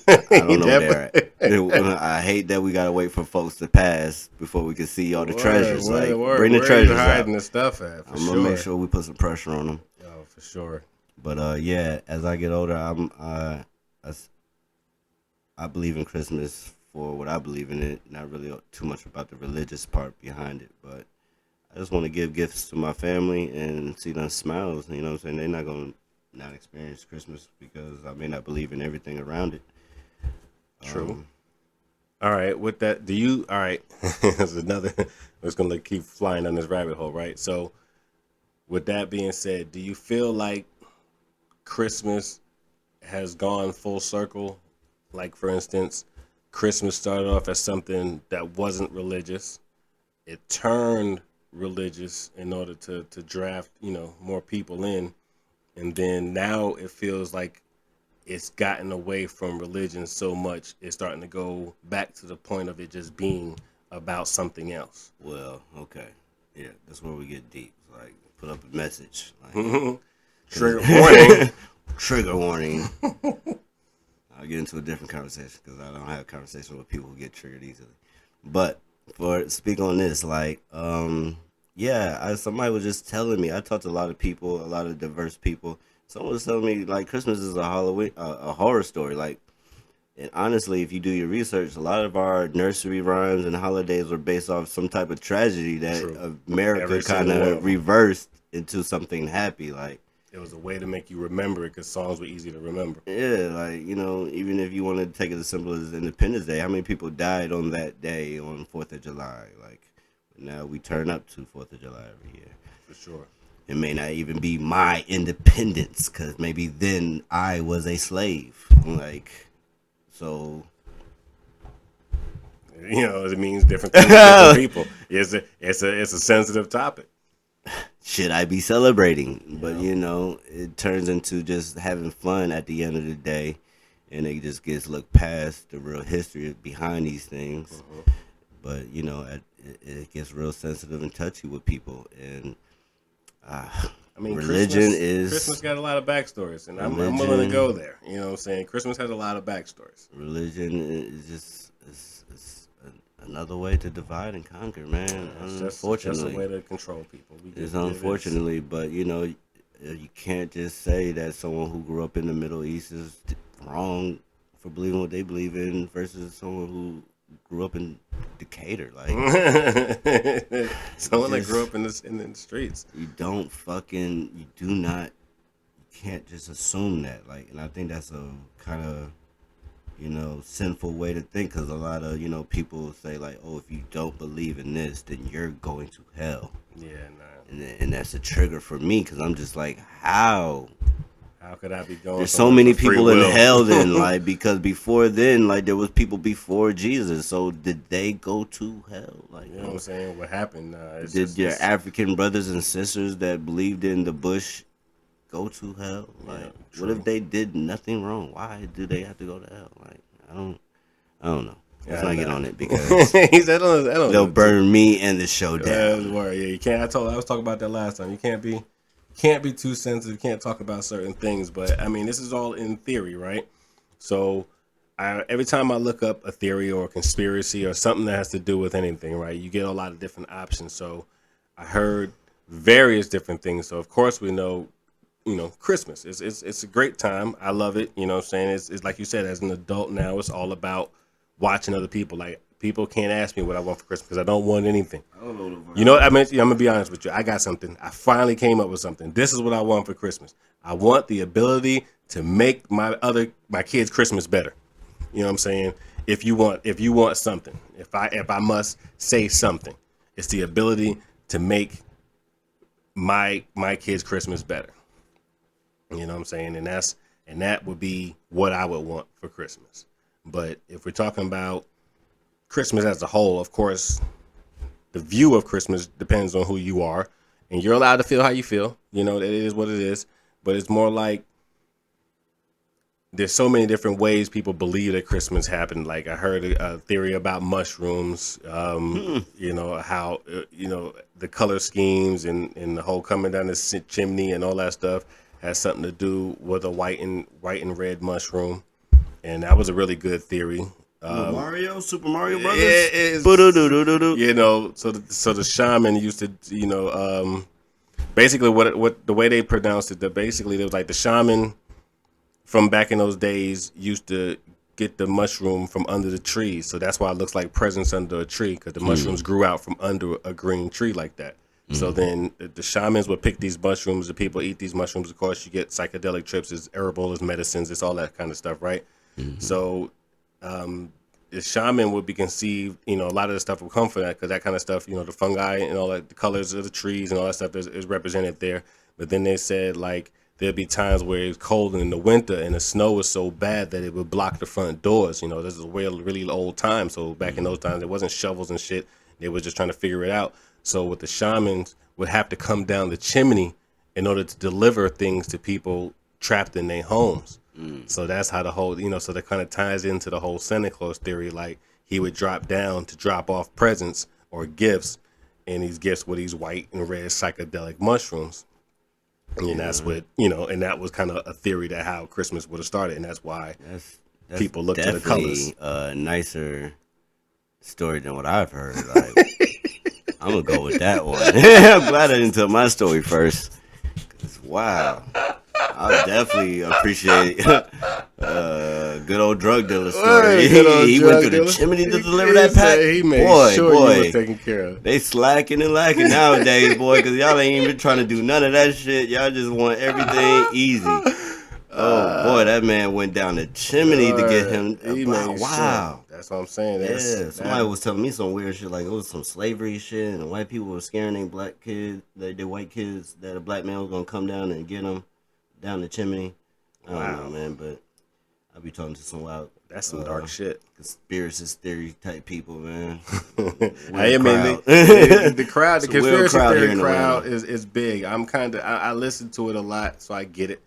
I don't know where they're at. I hate that we gotta wait for folks to pass before we can see all the treasures. Like bring the treasures out. The stuff at, I'm gonna make sure we put some pressure on them. Oh, for sure. But yeah, as I get older, I believe in Christmas for what I believe in it. Not really too much about the religious part behind it, but I just want to give gifts to my family and see them smiles. You know what I'm saying? They're not gonna not experience Christmas because I may not believe in everything around it. True. All right. With that, do you? All right. There's another. I'm just gonna keep flying on this rabbit hole, right? So, with that being said, do you feel like Christmas has gone full circle? Like, for instance, Christmas started off as something that wasn't religious. It turned religious in order to draft, more people in. And then now it feels like it's gotten away from religion so much, it's starting to go back to the point of it just being about something else. Well, okay. Yeah, that's where we get deep. Like, put up a message. Like, Trigger warning. Trigger warning. I'll get into a different conversation because I don't have a conversation with people who get triggered easily. But for speak on this, like, somebody was just telling me. I talked to a lot of people, a lot of diverse people. Someone was telling me like Christmas is a Halloween, a horror story. Like, and honestly, if you do your research, a lot of our nursery rhymes and holidays are based off some type of tragedy that America kind of reversed into something happy. Like, it was a way to make you remember it because songs were easy to remember. Yeah, like, even if you want to take it as simple as Independence Day, how many people died on that day on 4th of July? Like, now we turn up to 4th of July every year. For sure. It may not even be my independence because maybe then I was a slave. Like, so. It means different things to different people. It's a sensitive topic. Should I be celebrating? But, it turns into just having fun at the end of the day. And it just gets looked past the real history behind these things. Mm-hmm. But, it gets real sensitive and touchy with people. And, Christmas got a lot of backstories. And I'm willing to go there. You know what I'm saying? Christmas has a lot of backstories. Religion is just it's another way to divide and conquer, man. Unfortunately, it's just a way to control people. It's unfortunately, but you can't just say that someone who grew up in the Middle East is wrong for believing what they believe in versus someone who grew up in Decatur. Like someone that grew up in the streets. You can't just assume that. Like, and I think that's a kind of sinful way to think because a lot of people say like, oh, if you don't believe in this, then you're going to hell. Yeah, nah. And that's a trigger for me because I'm just like, how could I be going? There's so many people in hell then, like, because before then, like, there was people before Jesus. So did they go to hell? Like, you know what I'm saying? What happened? Did your African brothers and sisters that believed in the bush go to hell? Like, what if they did nothing wrong? Why do they have to go to hell? Like, I don't know. Let's not get on it because they'll burn me and the show down. Yeah, you can't. I was talking about that last time. You can't be too sensitive. Can't talk about certain things. But I mean, this is all in theory, right? So every time I look up a theory or a conspiracy or something that has to do with anything, right, you get a lot of different options. So I heard various different things. So of course we know, Christmas. It's a great time. I love it. You know what I'm saying? It's like you said, as an adult now, it's all about watching other people. Like, people can't ask me what I want for Christmas because I don't want anything. I don't know. You know what I mean? I'm gonna be honest with you. I got something. I finally came up with something. This is what I want for Christmas. I want the ability to make my kids' Christmas better. You know what I'm saying? If you want something, if I must say something, it's the ability to make my kids' Christmas better. You know what I'm saying? And that would be what I would want for Christmas. But if we're talking about Christmas as a whole, of course, the view of Christmas depends on who you are, and you're allowed to feel how you feel. You know, it is what it is. But it's more like there's so many different ways people believe that Christmas happened. Like I heard a theory about mushrooms, you know, how, you know, the color schemes and the whole coming down the chimney and all that stuff has something to do with a white and red mushroom. And that was a really good theory. Super Mario Brothers. You know, so the shaman used to, you know, basically what the way they pronounced it, that basically it was like the shaman from back in those days used to get the mushroom from under the trees. So that's why it looks like presents under a tree, because the mushrooms grew out from under a green tree like that. So then the shamans would pick these mushrooms. The people eat these mushrooms. Of course, you get psychedelic trips. It's herbal, it's medicines, it's all that kind of stuff, right? So the shaman would be conceived, you know, a lot of the stuff will come from that, because that kind of stuff, you know, the fungi and all that, the colors of the trees and all that stuff is represented there. But then they said, like, there'd be times where it's cold in the winter and the snow was so bad that it would block the front doors. You know, this is a really old time. So back in those times, there wasn't shovels and shit. They were just trying to figure it out. So what the shamans would have to come down the chimney in order to deliver things to people trapped in their homes. So that's how the whole, you know, so that kind of ties into the whole Santa Claus theory. Like he would drop down to drop off presents or gifts, and these gifts were these white and red psychedelic mushrooms. And that's what, you know, and that was kind of a theory that how Christmas would have started. And that's why That's people look to the colors. A nicer story than what I've heard. Like, I'm going to go with that one. I'm glad I didn't tell my story first. 'Cause, wow. I definitely appreciate good old drug dealer story. He went through the chimney to deliver that pack. He made sure you was taken care of. They slacking and lacking nowadays, boy, because y'all ain't even trying to do none of that shit. Y'all just want everything easy. Oh boy, that man went down the chimney to get him. Wow. Sure. That's what I'm saying. Somebody was telling me some weird shit, like it was some slavery shit, and white people were scaring their black kids, their white kids, that a black man was gonna come down and get them down the chimney. I don't know, man, but I be talking to some wild. That's some dark shit. Conspiracy theory type people, man. I mean, the crowd, the conspiracy theory crowd is big. I listen to it a lot, so I get it.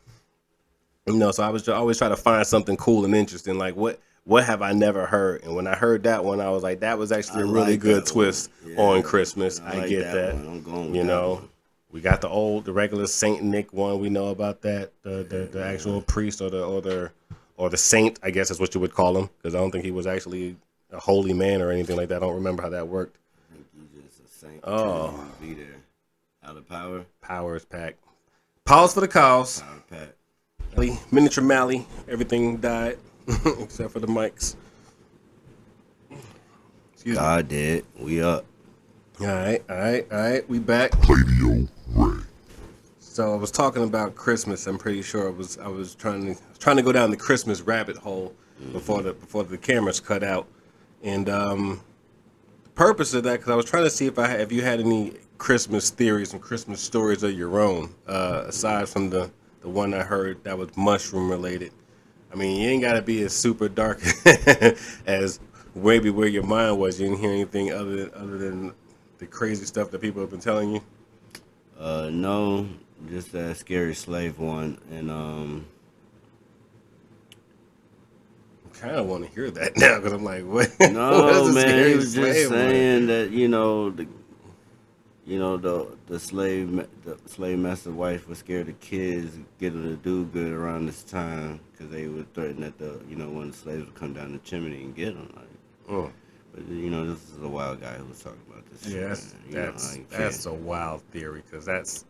You know, so I was always trying to find something cool and interesting. Like what have I never heard? And when I heard that one, I was like, that was actually a really good twist on Christmas. I get that. I'm going with you know. that one. We got the regular Saint Nick one. We know about that. The actual priest or the saint, I guess is what you would call him, because I don't think he was actually a holy man or anything like that. I don't remember how that worked. I think he's just a saint. Oh, Be there. Out of power. Power is packed. Pause for the cause. Power pack. Miniature Mally. Everything died except for the mics. God did. We up. All right. We back. Pladio Ray. So I was talking about Christmas. I'm pretty sure I was trying to go down the Christmas rabbit hole before the cameras cut out, and the purpose of that, because I was trying to see if you had any Christmas theories and Christmas stories of your own, aside from the one I heard that was mushroom related. I mean, you ain't got to be as super dark as maybe where your mind was. You didn't hear anything other than the crazy stuff that people have been telling you? No, just that scary slave one, and I kind of want to hear that now, because I'm like, what? No, man, he was just saying that the slave master wife was scared of kids getting to do good around this time, because they would threaten that one of the slaves would come down the chimney and get them. Like, But this is a wild guy who was talking about this. Yeah, that's a wild theory, because that's.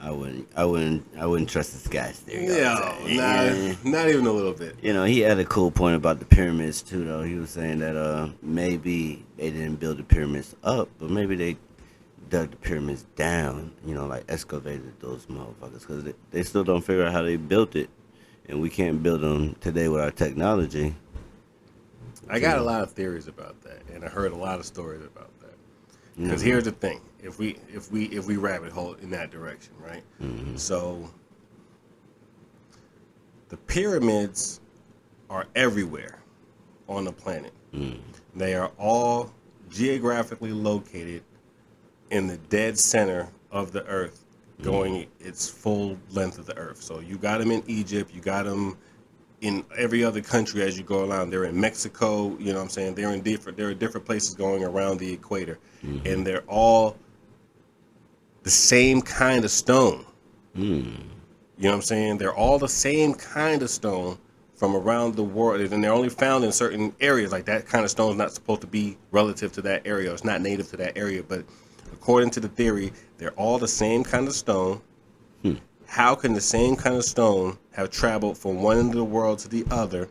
I wouldn't trust this guy's theory. Yeah, not even a little bit. He had a cool point about the pyramids too, though. He was saying that maybe they didn't build the pyramids up, but maybe they dug the pyramids down. Like excavated those motherfuckers, because they still don't figure out how they built it, and we can't build them today with our technology. I got a lot of theories about that, and I heard a lot of stories about that. Because here's the thing: if we rabbit hole in that direction, right? Mm-hmm. So the pyramids are everywhere on the planet. Mm. They are all geographically located in the dead center of the earth, going its full length of the earth. So you got them in Egypt, you got them in every other country as you go around. They're in Mexico, you know what I'm saying? There are different places going around the equator. And they're all the same kind of stone. You know what I'm saying? They're all the same kind of stone from around the world, and they're only found in certain areas. Like that kind of stone is not supposed to be relative to that area. It's not native to that area. But according to the theory, they're all the same kind of stone. How can the same kind of stone have traveled from one end of the world to the other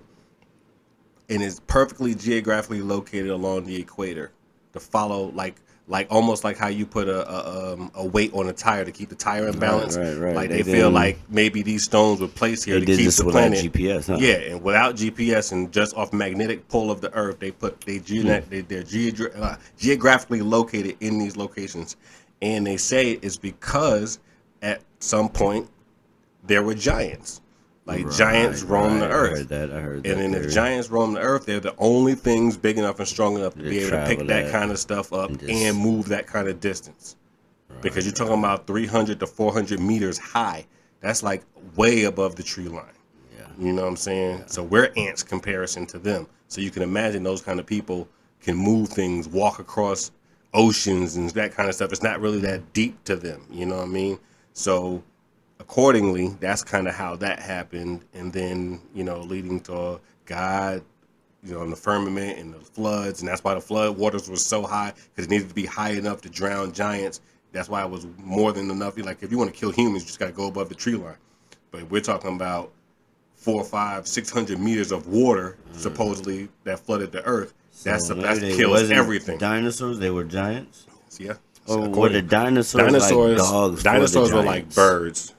and is perfectly geographically located along the equator to follow like almost like how you put a weight on a tire to keep the tire in balance. Right. Like they feel like maybe these stones were placed here to keep the planet. GPS, huh? Yeah, and without GPS and just off magnetic pull of the Earth, they're geographically located in these locations, and they say it's because at some point there were giants. Like giants roam the earth. I heard that. And then if giants roam the earth, they're the only things big enough and strong enough to be able to pick that kind of stuff up and move that kind of distance. Because you're talking about 300 to 400 meters high. That's like way above the tree line. Yeah. You know what I'm saying? Yeah. So we're ants comparison to them. So you can imagine those kind of people can move things, walk across oceans and that kind of stuff. It's not really that deep to them. You know what I mean? So accordingly, that's kind of how that happened, and then leading to God, in the firmament and the floods, and that's why the flood waters were so high because it needed to be high enough to drown giants. That's why it was more than enough. Like if you want to kill humans, you just got to go above the tree line. But we're talking about 400, 500, 600 meters of water supposedly that flooded the earth. So that kills everything. Dinosaurs, they were giants. Yeah. Or were the dinosaurs like dogs? Dinosaurs were like birds.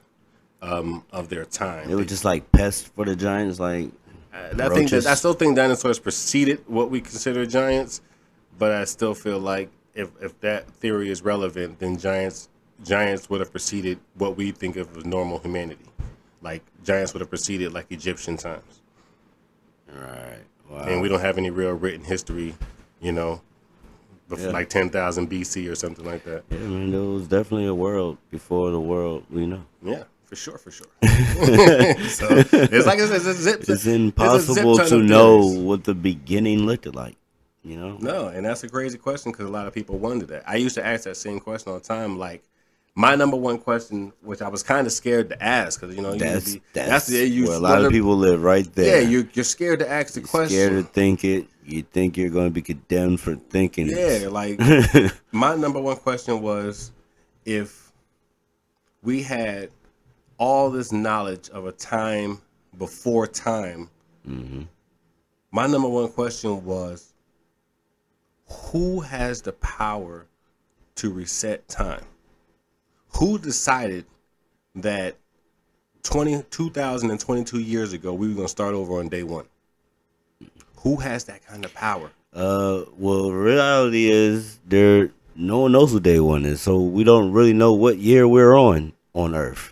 Of their time. They were just like pests for the giants, like I still think dinosaurs preceded what we consider giants, but I still feel like if that theory is relevant, then giants would have preceded what we think of as normal humanity. Like giants would have preceded like Egyptian times. Right. Wow. And we don't have any real written history, before like 10,000 BC or something like that. Yeah, man, there was definitely a world before the world we know. Yeah. For sure. So it's like it's impossible to know what the beginning looked like, No, and that's a crazy question because a lot of people wonder that. I used to ask that same question all the time. Like my number one question, which I was kind of scared to ask, because that's where a lot of people live right there. Yeah, you're scared to ask the question. Scared to think it. You think you're going to be condemned for thinking it. Yeah, like my number one question was if we had all this knowledge of a time before time, my number one question was, who has the power to reset time? Who decided that 2022 years ago we were going to start over on day one? Who has that kind of power? Well, reality is no one knows what day one is, so we don't really know what year we're on Earth.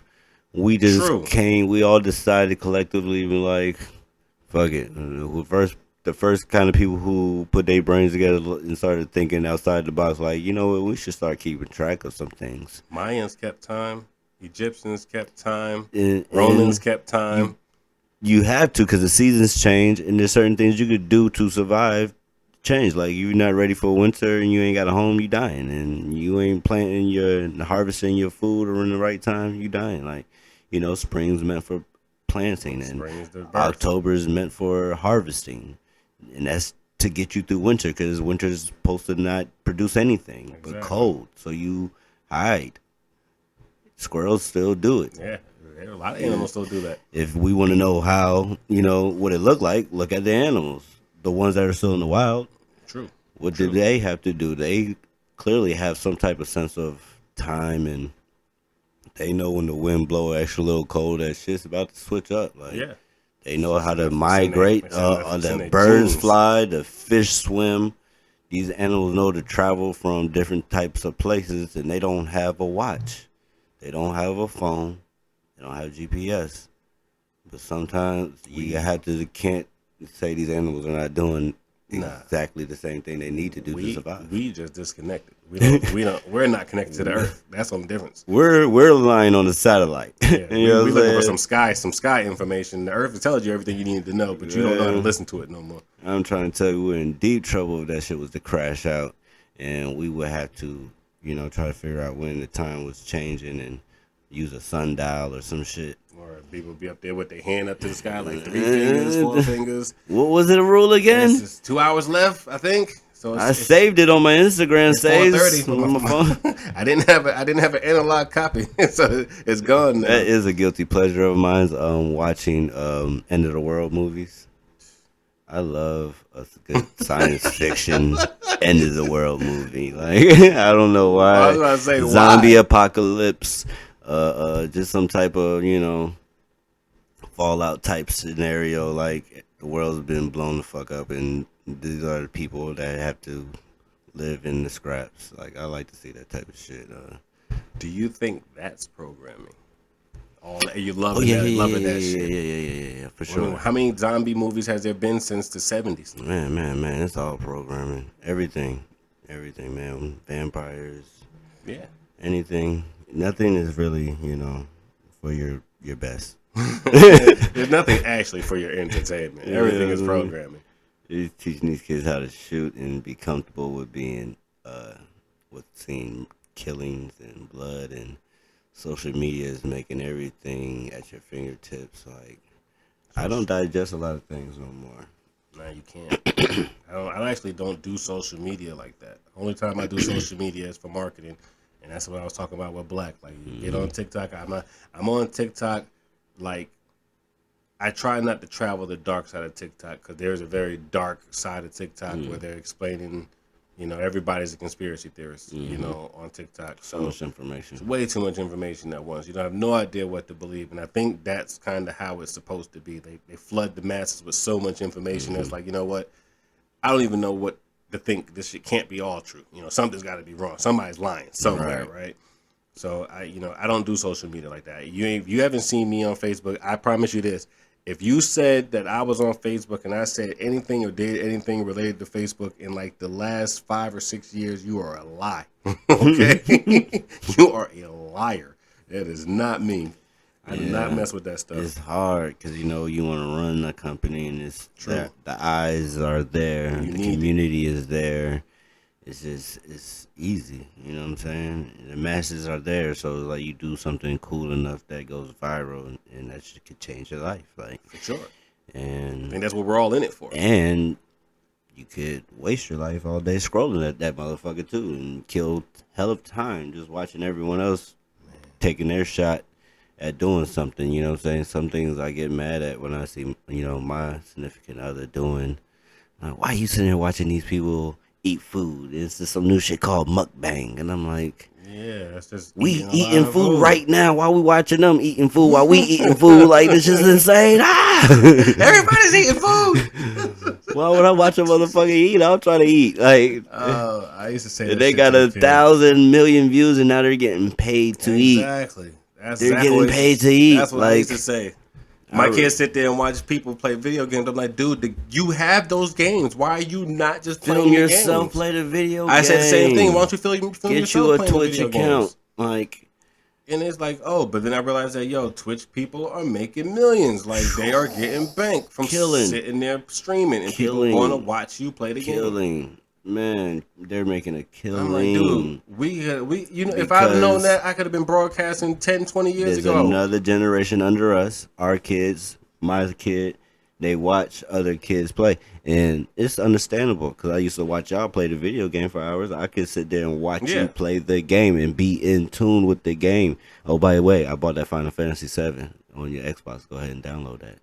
We just came. We all decided collectively, like, fuck it. The first kind of people who put their brains together and started thinking outside the box, like, we should start keeping track of some things. Mayans kept time. Egyptians kept time. Romans kept time. You have to, because the seasons change, and there's certain things you could do to survive. Change, like you're not ready for winter and you ain't got a home, you dying, and you ain't harvesting your food or in the right time, you dying. Like, spring's meant for planting, and October is meant for harvesting, and that's to get you through winter, because winter is supposed to not produce anything but cold, so you hide. Squirrels still do it. Yeah, a lot of animals still do that. If we want to know how, what it looked like, look at the animals, the ones that are still in the wild. True. What do they have to do? They clearly have some type of sense of time, and they know when the wind blow extra little cold, that shit's about to switch up. Like, yeah. They know how to migrate. The birds fly, the fish swim. These animals know to travel from different types of places, and they don't have a watch. They don't have a phone. They don't have GPS. But sometimes you can't say these animals are not doing exactly the same thing they need to do to survive. We just disconnected. We're not connected to the earth. That's the difference. We're relying on the satellite. Yeah, we looking for some sky information. The earth tells you everything you need to know, but you don't know how to listen to it no more. I'm trying to tell you, we're in deep trouble if that shit was to crash out, and we would have to, try to figure out when the time was changing and use a sundial or some shit. Or people be up there with their hand up to the sky like 3 fingers, 4 fingers. What was it a rule again? It's just 2 hours left, I think. So I saved it on my Instagram saves on my phone. I didn't have an analog copy, so it's gone now. That is a guilty pleasure of mine. Watching End of the World movies. I love a good science fiction End of the World movie. Like I don't know why. I was about to say zombie why? apocalypse. Just some type of Fallout type scenario. Like the world's been blown the fuck up, and these are the people that have to live in the scraps. Like I like to see that type of shit. Do you think that's programming? You loving that shit? Yeah, for sure. I mean, how many zombie movies has there been since the 70s? Man, it's all programming. Everything, man. Vampires. Yeah. Anything. Nothing is really, for your best. There's nothing actually for your entertainment. Everything is programming. He's teaching these kids how to shoot and be comfortable with being, with seeing killings and blood, and social media is making everything at your fingertips. Like, I don't digest a lot of things no more. No, you can't. I actually don't do social media like that. Only time I do social media is for marketing, and that's what I was talking about with Black. Like, you get on TikTok. I'm on TikTok. Like, I try not to travel the dark side of TikTok because there's a very dark side of TikTok where they're explaining, everybody's a conspiracy theorist, on TikTok. So much information. It's way too much information at once. You have no idea what to believe. And I think that's kind of how it's supposed to be. They flood the masses with so much information. It's like, you know what? I don't even know what to think. This shit can't be all true. Something's got to be wrong. Somebody's lying somewhere, right? So I don't do social media like that. You haven't seen me on Facebook. I promise you this. If you said that I was on Facebook and I said anything or did anything related to Facebook in like the last 5 or 6 years, you are a lie. Okay? You are a liar. That is not me. I do not mess with that stuff. It's hard because, you want to run a company, and it's true. The eyes are there. The community is there. It's easy. You know what I'm saying? The masses are there, so like you do something cool enough that goes viral, and that shit could change your life. Like for sure. And I think that's what we're all in it for. And you could waste your life all day scrolling at that motherfucker too, and kill hell of time just watching everyone else taking their shot at doing something. You know what I'm saying? Some things I get mad at when I see my significant other doing. Like, why are you sitting here watching these people eat food? It's just some new shit called mukbang, and I'm like, yeah, that's just we eating food right now while we watching them eating food while we eating food. Like, this is insane. Everybody's eating food. Why would I watch a motherfucker eat? I'll try to eat. Like, I used to say that they got 1,000 million views, and now they're getting paid to eat. Exactly. They're getting paid to eat. That's what I used to say. My kids sit there and watch people play video games. I'm like, dude, you have those games. Why are you not just playing film your yourself? Games? Play the video. I said the same thing. Why don't you film Get yourself you a playing Twitch video account? Games? Like, and it's like, oh, but then I realized that Twitch people are making millions. Like they are getting banked from sitting there streaming, and people want to watch you play the game. Man, they're making a killing. I'm like, dude, we if I'd have known that, I could have been broadcasting 10, 20 years ago. There's another generation under us, our kids, my kid, they watch other kids play. And it's understandable because I used to watch y'all play the video game for hours. I could sit there and watch you play the game and be in tune with the game. Oh, by the way, I bought that Final Fantasy VII on your Xbox. Go ahead and download that.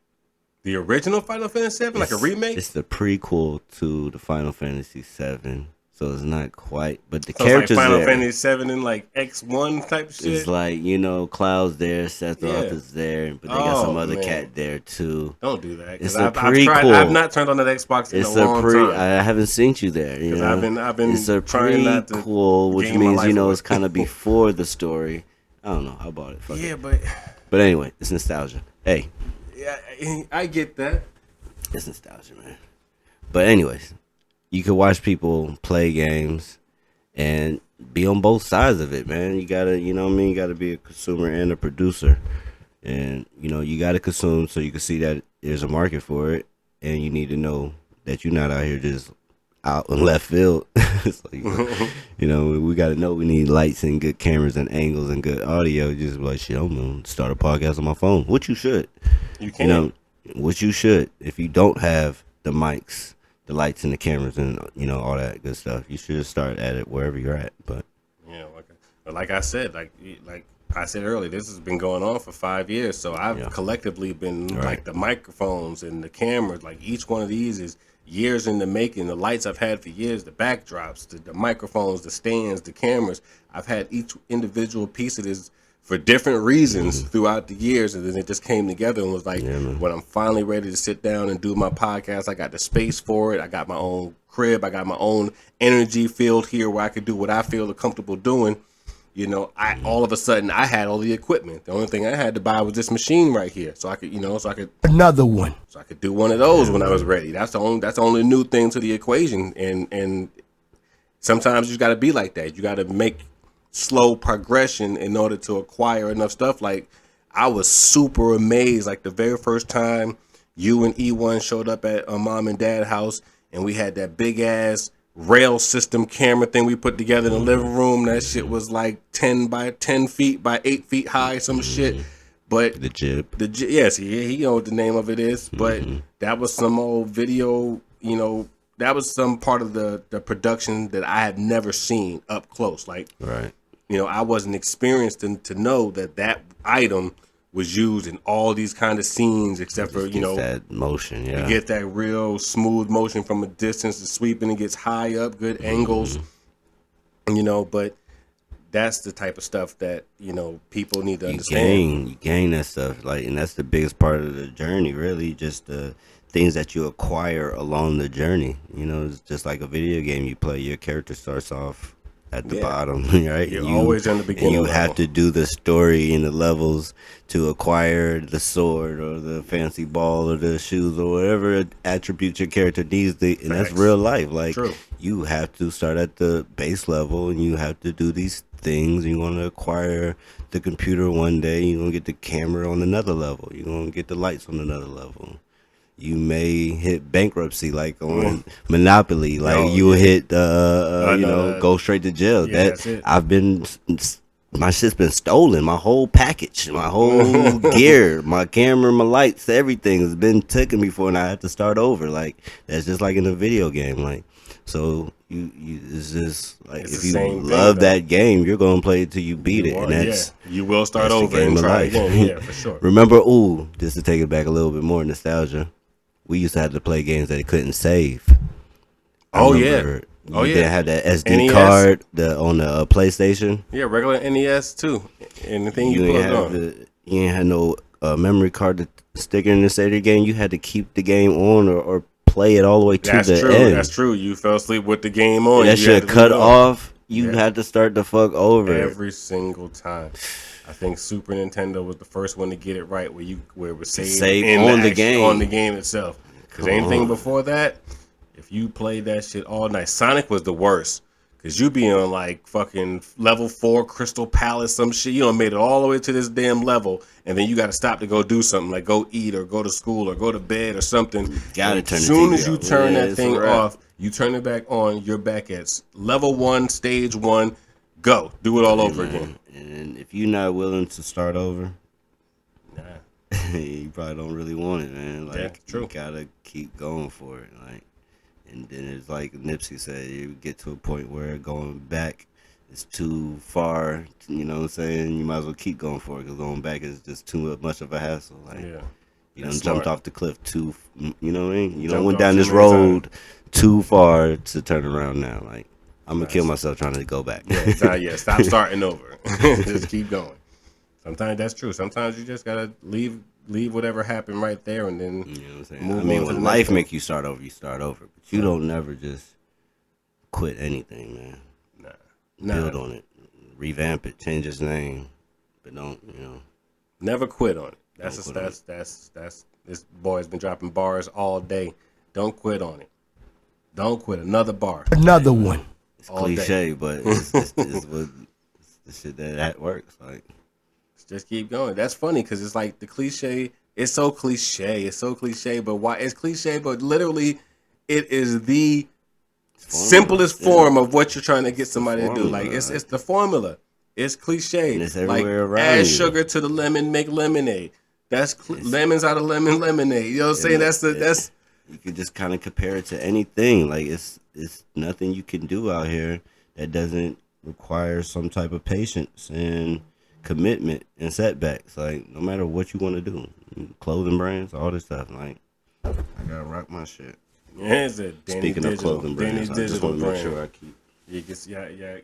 The original Final Fantasy VII, like a remake? It's the prequel to the Final Fantasy VII, so it's not quite. But the characters it's like Final there, Fantasy VII and like X1 type shit. It's like Cloud's there, Sephiroth is there, but they got some other cat there too. Don't do that. It's a prequel. I've not turned on that Xbox in a long time. I haven't seen you there. I've been. It's a prequel, which means it's kind of before the story. I don't know. I bought it. But anyway, it's nostalgia. Hey. Yeah, I get that. It's nostalgia, man. But anyways, you can watch people play games and be on both sides of it, man. You gotta, you know what I mean? You gotta be a consumer and a producer. And, you gotta consume so you can see that there's a market for it. And you need to know that you're not out here just out in left field. So, we gotta know we need lights and good cameras and angles and good audio. Just be like, shit, I'm gonna start a podcast on my phone. What you should. You can. What you should. If you don't have the mics, the lights and the cameras and all that good stuff, you should just start at it wherever you're at. But like I said, like I said earlier, this has been going on for 5 years. So I've collectively been like the microphones and the cameras, like each one of these is years in the making. The lights I've had for years, the backdrops, the microphones, the stands, the cameras. I've had each individual piece of this for different reasons throughout the years, and then it just came together and was like, when I'm finally ready to sit down and do my podcast, I got the space for it. I got my own crib. I got my own energy field here where I could do what I feel comfortable doing. All of a sudden I had all the equipment. The only thing I had to buy was this machine right here, so I could, another one, so I could do one of those when I was ready. That's the only new thing to the equation, and sometimes you got to be like that. You got to make slow progression in order to acquire enough stuff. Like I was super amazed, like the very first time you and E1 showed up at mom and dad house, and we had that big ass rail system camera thing we put together in the living room. That shit was like 10 by 10 feet by 8 feet high, some shit. But the jib, yes, he know what the name of it is. But that was some old video, that was some part of the production that I had never seen up close. Like, right. I wasn't experienced to know that item was used in all these kind of scenes, except for, that motion, you get that real smooth motion from a distance, the sweeping, it gets high up, good angles, but that's the type of stuff that, people need to understand. You gain that stuff, and that's the biggest part of the journey, really, just the things that you acquire along the journey. It's just like a video game you play. Your character starts off at the bottom, right? You're always in the beginning. And you have to do the story and the levels to acquire the sword or the fancy ball or the shoes or whatever attribute your character needs. And that's real life. Like, True. You have to start at the base level and you have to do these things. You want to acquire the computer one day. You're going to get the camera on another level. You're going to get the lights on another level. You may hit bankruptcy like on Monopoly, like you will hit, go straight to jail. Yeah, my shit's been stolen. My whole package, my whole gear, my camera, my lights, everything has been taken before, and I have to start over. Like that's just like in a video game. Like so, it's just like if you love that game, you're gonna play it till you beat it, and that's you will start over and try again. Yeah, for sure. Remember, just to take it back a little bit more nostalgia. We used to have to play games that it couldn't save. You didn't have that SD NES card on the PlayStation. Yeah, regular NES too. Anything you put on. You ain't had no memory card to stick in the save the game. You had to keep the game on or play it all the way to the end. That's true. You fell asleep with the game on. That shit cut off. You had to start the fuck over every single time. I think Super Nintendo was the first one to get it right, where it was saved on the game itself. Because anything before that, if you played that shit all night, Sonic was the worst. Because you be on like fucking level 4 Crystal Palace, some shit. You done made it all the way to this damn level, and then you got to stop to go do something, like go eat or go to school or go to bed or something. As soon as you turn that thing off, you turn it back on, you're back at level 1, stage 1. Go. Do it all over again. And if you're not willing to start over, you probably don't really want it, man. Like, true. You gotta keep going for it. Like, and then it's like Nipsey said, you get to a point where going back is too far. You know what I'm saying? You might as well keep going for it because going back is just too much of a hassle. Like, you done jumped off the cliff too. You know what I mean? You done went down this road too far to turn around now. Like, I'm gonna kill myself trying to go back. Stop starting over. Just keep going. Sometimes that's true. Sometimes you just gotta leave whatever happened right there and then you know what I'm saying? When life make you start over, you start over. But you don't never just quit anything, man. Build on it, revamp it, change its name, but don't never quit on it. That's this boy has been dropping bars all day. Don't quit on it. Don't quit. Another bar. Another one. It's All cliche, day. but it's the shit that works. Like, Just keep going. That's funny because it's like the cliche. It's so cliche. It's so cliche. But why? It's cliche, but literally, it is the simplest form of what you're trying to get somebody to do. Like it's the formula. It's cliche. And it's like everywhere around add you. sugar to the lemon, make lemonade. That's lemons out of lemon lemonade. You know what I'm saying? That's you could just kind of compare it to anything. Like it's nothing you can do out here that doesn't require some type of patience and commitment and setbacks. Like no matter what you want to do, clothing brands, all this stuff. Like I gotta rock my shit. yeah, it's a Danny Speaking Digital, of clothing brands, Danny I just Digital want to make brand. sure I keep. You can, yeah.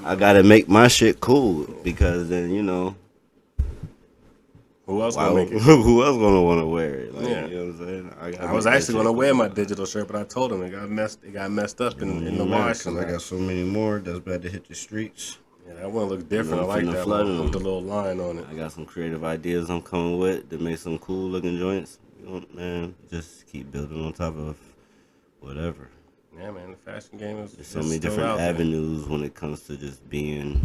I gotta make my shit cool because then Who else gonna make it? who else gonna want to wear it? Like, Yeah. you know what I'm saying? I was actually gonna wear my digital shirt, but I told him it got messed up in the wash. Because I got so many more that's about to hit the streets. Yeah, that one looks different. I I'm like finna that flood one them. with the little line on it. I got some creative ideas I'm coming with to make some cool looking joints. Man, just keep building on top of whatever. Yeah, man, the fashion game is There's so many different avenues when it comes to just being,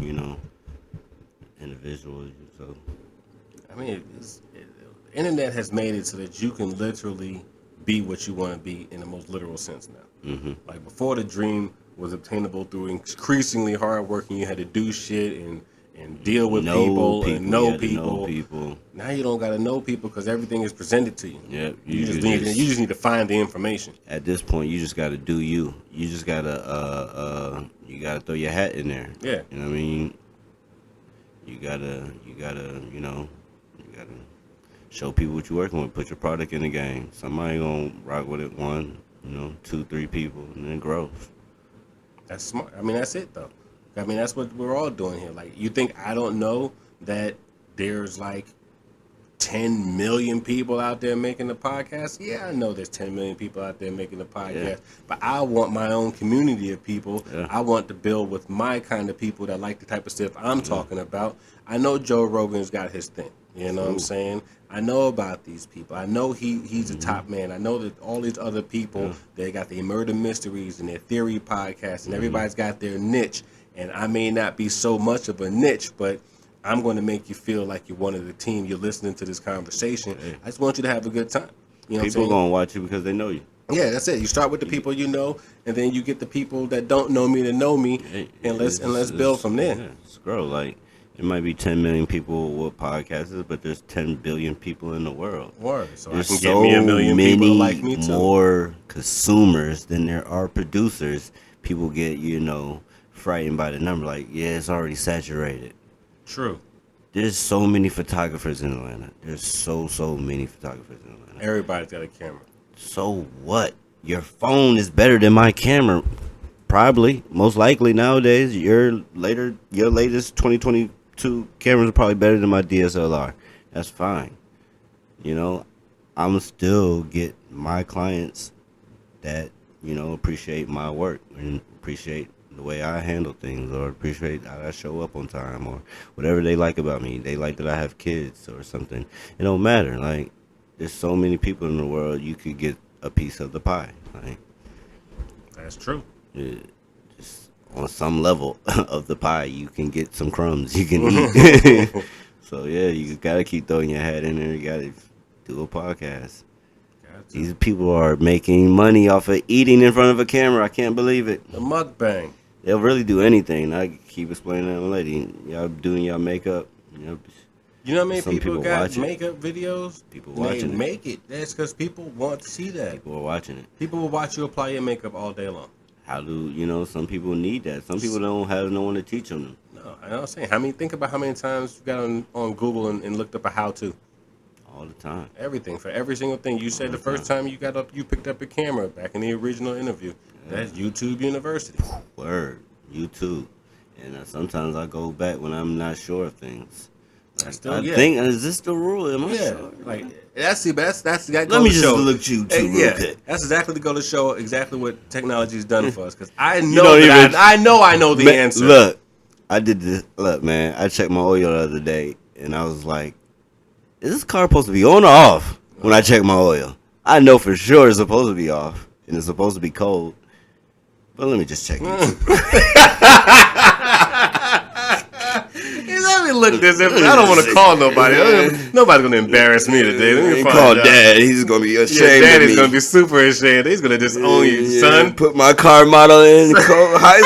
individual. So I mean, the internet has made it so that you can literally be what you want to be in the most literal sense now. Mm-hmm. Like before, the dream was obtainable through increasingly hard work, and you had to do shit and deal with people and know people. Now you don't gotta know people because everything is presented to you. Yeah, you just need to find the information. At this point, you just gotta do you. You just gotta you gotta throw your hat in there. Yeah, you know what I mean. You gotta show people what you're working with. Put your product in the game. Somebody gonna rock with it. 1, 2, 3 people, and then it grows. That's smart. I mean, that's it though. I mean, that's what we're all doing here. Like, you think I don't know that there's like 10 million people out there making the podcast? Yeah, I know there's 10 million people out there making the podcast. Yeah. But I want my own community of people. Yeah. I want to build with my kind of people that like the type of stuff I'm talking about. I know Joe Rogan's got his thing. You know what I'm saying? I know about these people. I know he's a top man. I know that all these other people, they got their murder mysteries and their theory podcast, and everybody's got their niche. And I may not be so much of a niche, but I'm going to make you feel like you're one of the team. You're listening to this conversation. I just want you to have a good time. You know, people going to watch you because they know you. Yeah, that's it. You start with the people you know, and then you get the people that don't know me to know me, and let's build from there. Yeah, scroll. Like, it might be 10 million people with podcasts, but there's 10 billion people in the world. Word. So there's I can get me a million people like me too. More consumers than there are producers. People get, frightened by the number. Like, yeah, it's already saturated. True. There's so many photographers in Atlanta. There's so many photographers in Atlanta. Everybody's got a camera. So what? Your phone is better than my camera. Probably. Most likely nowadays, your latest 2022 cameras are probably better than my DSLR. That's fine. I'm still get my clients that, appreciate my work and appreciate the way I handle things, or appreciate how I show up on time, or whatever they like about me. They like that I have kids or something. It don't matter. Like, there's so many people in the world, you could get a piece of the pie. Like, that's true. Just on some level of the pie, you can get some crumbs you can eat. So yeah, you gotta keep throwing your hat in there. You gotta do a podcast. These people are making money off of eating in front of a camera. I can't believe it. The mukbang. They'll really do anything. I keep explaining to that lady. Y'all doing y'all makeup. You know how many people got makeup it. videos? People watching they it. make it. That's because people want to see that. People are watching it. People will watch you apply your makeup all day long. How do, some people need that. Some people don't have no one to teach them. No, I know what I'm saying. Think about how many times you got on Google and looked up a how-to. All the time. Everything. For every single thing. You said the first time you picked up a camera back in the original interview. Yeah. That's YouTube University. Word. YouTube. And sometimes I go back when I'm not sure of things. I think, is this the rule? Am I sure? Like, that's the best. That's that. Let me just look at you too, real quick. That's exactly to go to show exactly what technology's done for us. Because I know I know the answer. Look, I did this. Look, man, I checked my oil the other day, and I was like, is this car supposed to be on or off when I check my oil? I know for sure it's supposed to be off, and it's supposed to be cold. Well, let me just check YouTube. Let me look this up. I don't want to call nobody. Nobody's gonna embarrass me today. Let me call Dad. He's gonna be ashamed. Yeah, Dad of is me. gonna be super ashamed. He's gonna disown you, son. Put my car model in high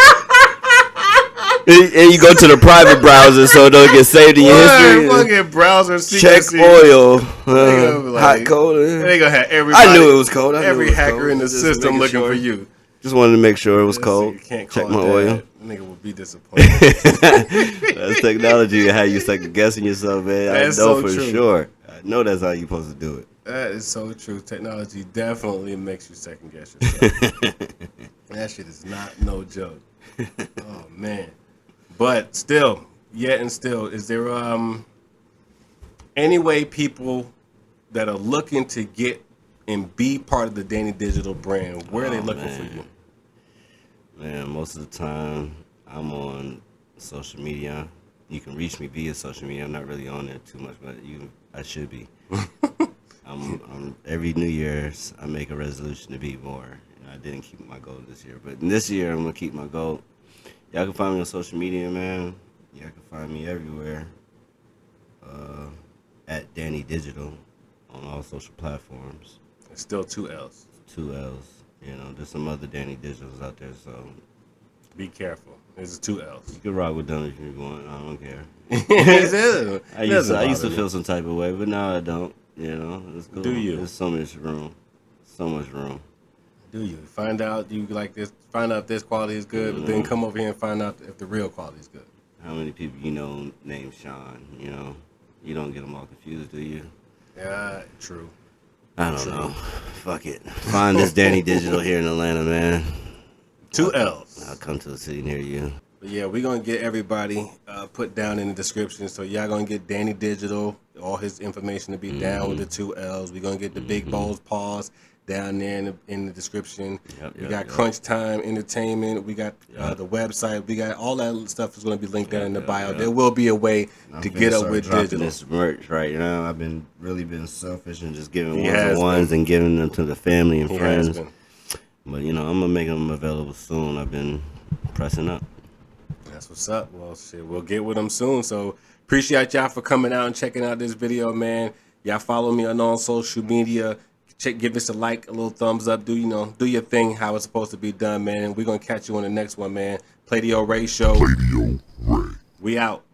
and you go to the private browser so it don't get saved in your history. Fucking browser check oil, like, hot cold. They gonna have everybody. I knew it was cold. Every hacker in the system looking for you. Just wanted to make sure it was cold. Can't check call my oil. Nigga will be disappointed. That's technology. How you second guessing yourself, man. That's I know so for true. Sure. I know that's how you supposed to do it. That is so true. Technology definitely makes you second guess yourself. That shit is not no joke. Oh man. But still, is there any way people that are looking to get and be part of the Danny Digital brand, where are they looking for you? Man, most of the time I'm on social media. You can reach me via social media. I'm not really on there too much, but I should be. I'm every New Year's I make a resolution to be more. I didn't keep my goal this year, but this year I'm gonna keep my goal. Y'all can find me on social media, man. Y'all can find me everywhere. At Danny Digital on all social platforms. It's still 2 L's. 2 L's. You know, there's some other Danny Digitals out there, so be careful. There's 2 L's. You can rock with them if you want. I don't care. I used to feel some type of way, but now I don't. You know, it's cool. Do you? There's so much room. So much room. Do you find out you like this? Find out if this quality is good, but then come over here and find out if the real quality is good. How many people you know named Sean? You know, you don't get them all confused, do you? Yeah, true. I don't know. Fuck it. Find this Danny Digital here in Atlanta, man. 2 L's. I'll come to a city near you. But yeah, we're going to get everybody put down in the description. So y'all going to get Danny Digital, all his information to be down with the 2 L's. We're going to get the Big Balls Pause down there in the description. We got Crunch Time Entertainment. We got the website. We got all that stuff is going to be linked down in the bio. There will be a way to get up with digital. This merch right now. I've been selfish and just giving ones and giving them to the family and friends. But you know, I'm gonna make them available soon. I've been pressing up. That's what's up. Well, shit, we'll get with them soon. So appreciate y'all for coming out and checking out this video, man. Y'all follow me on social media. Give us a like, a little thumbs up. Do your thing how it's supposed to be done, man. We're gonna catch you on the next one, man. Pladio Ray Show. Pladio Ray. We out.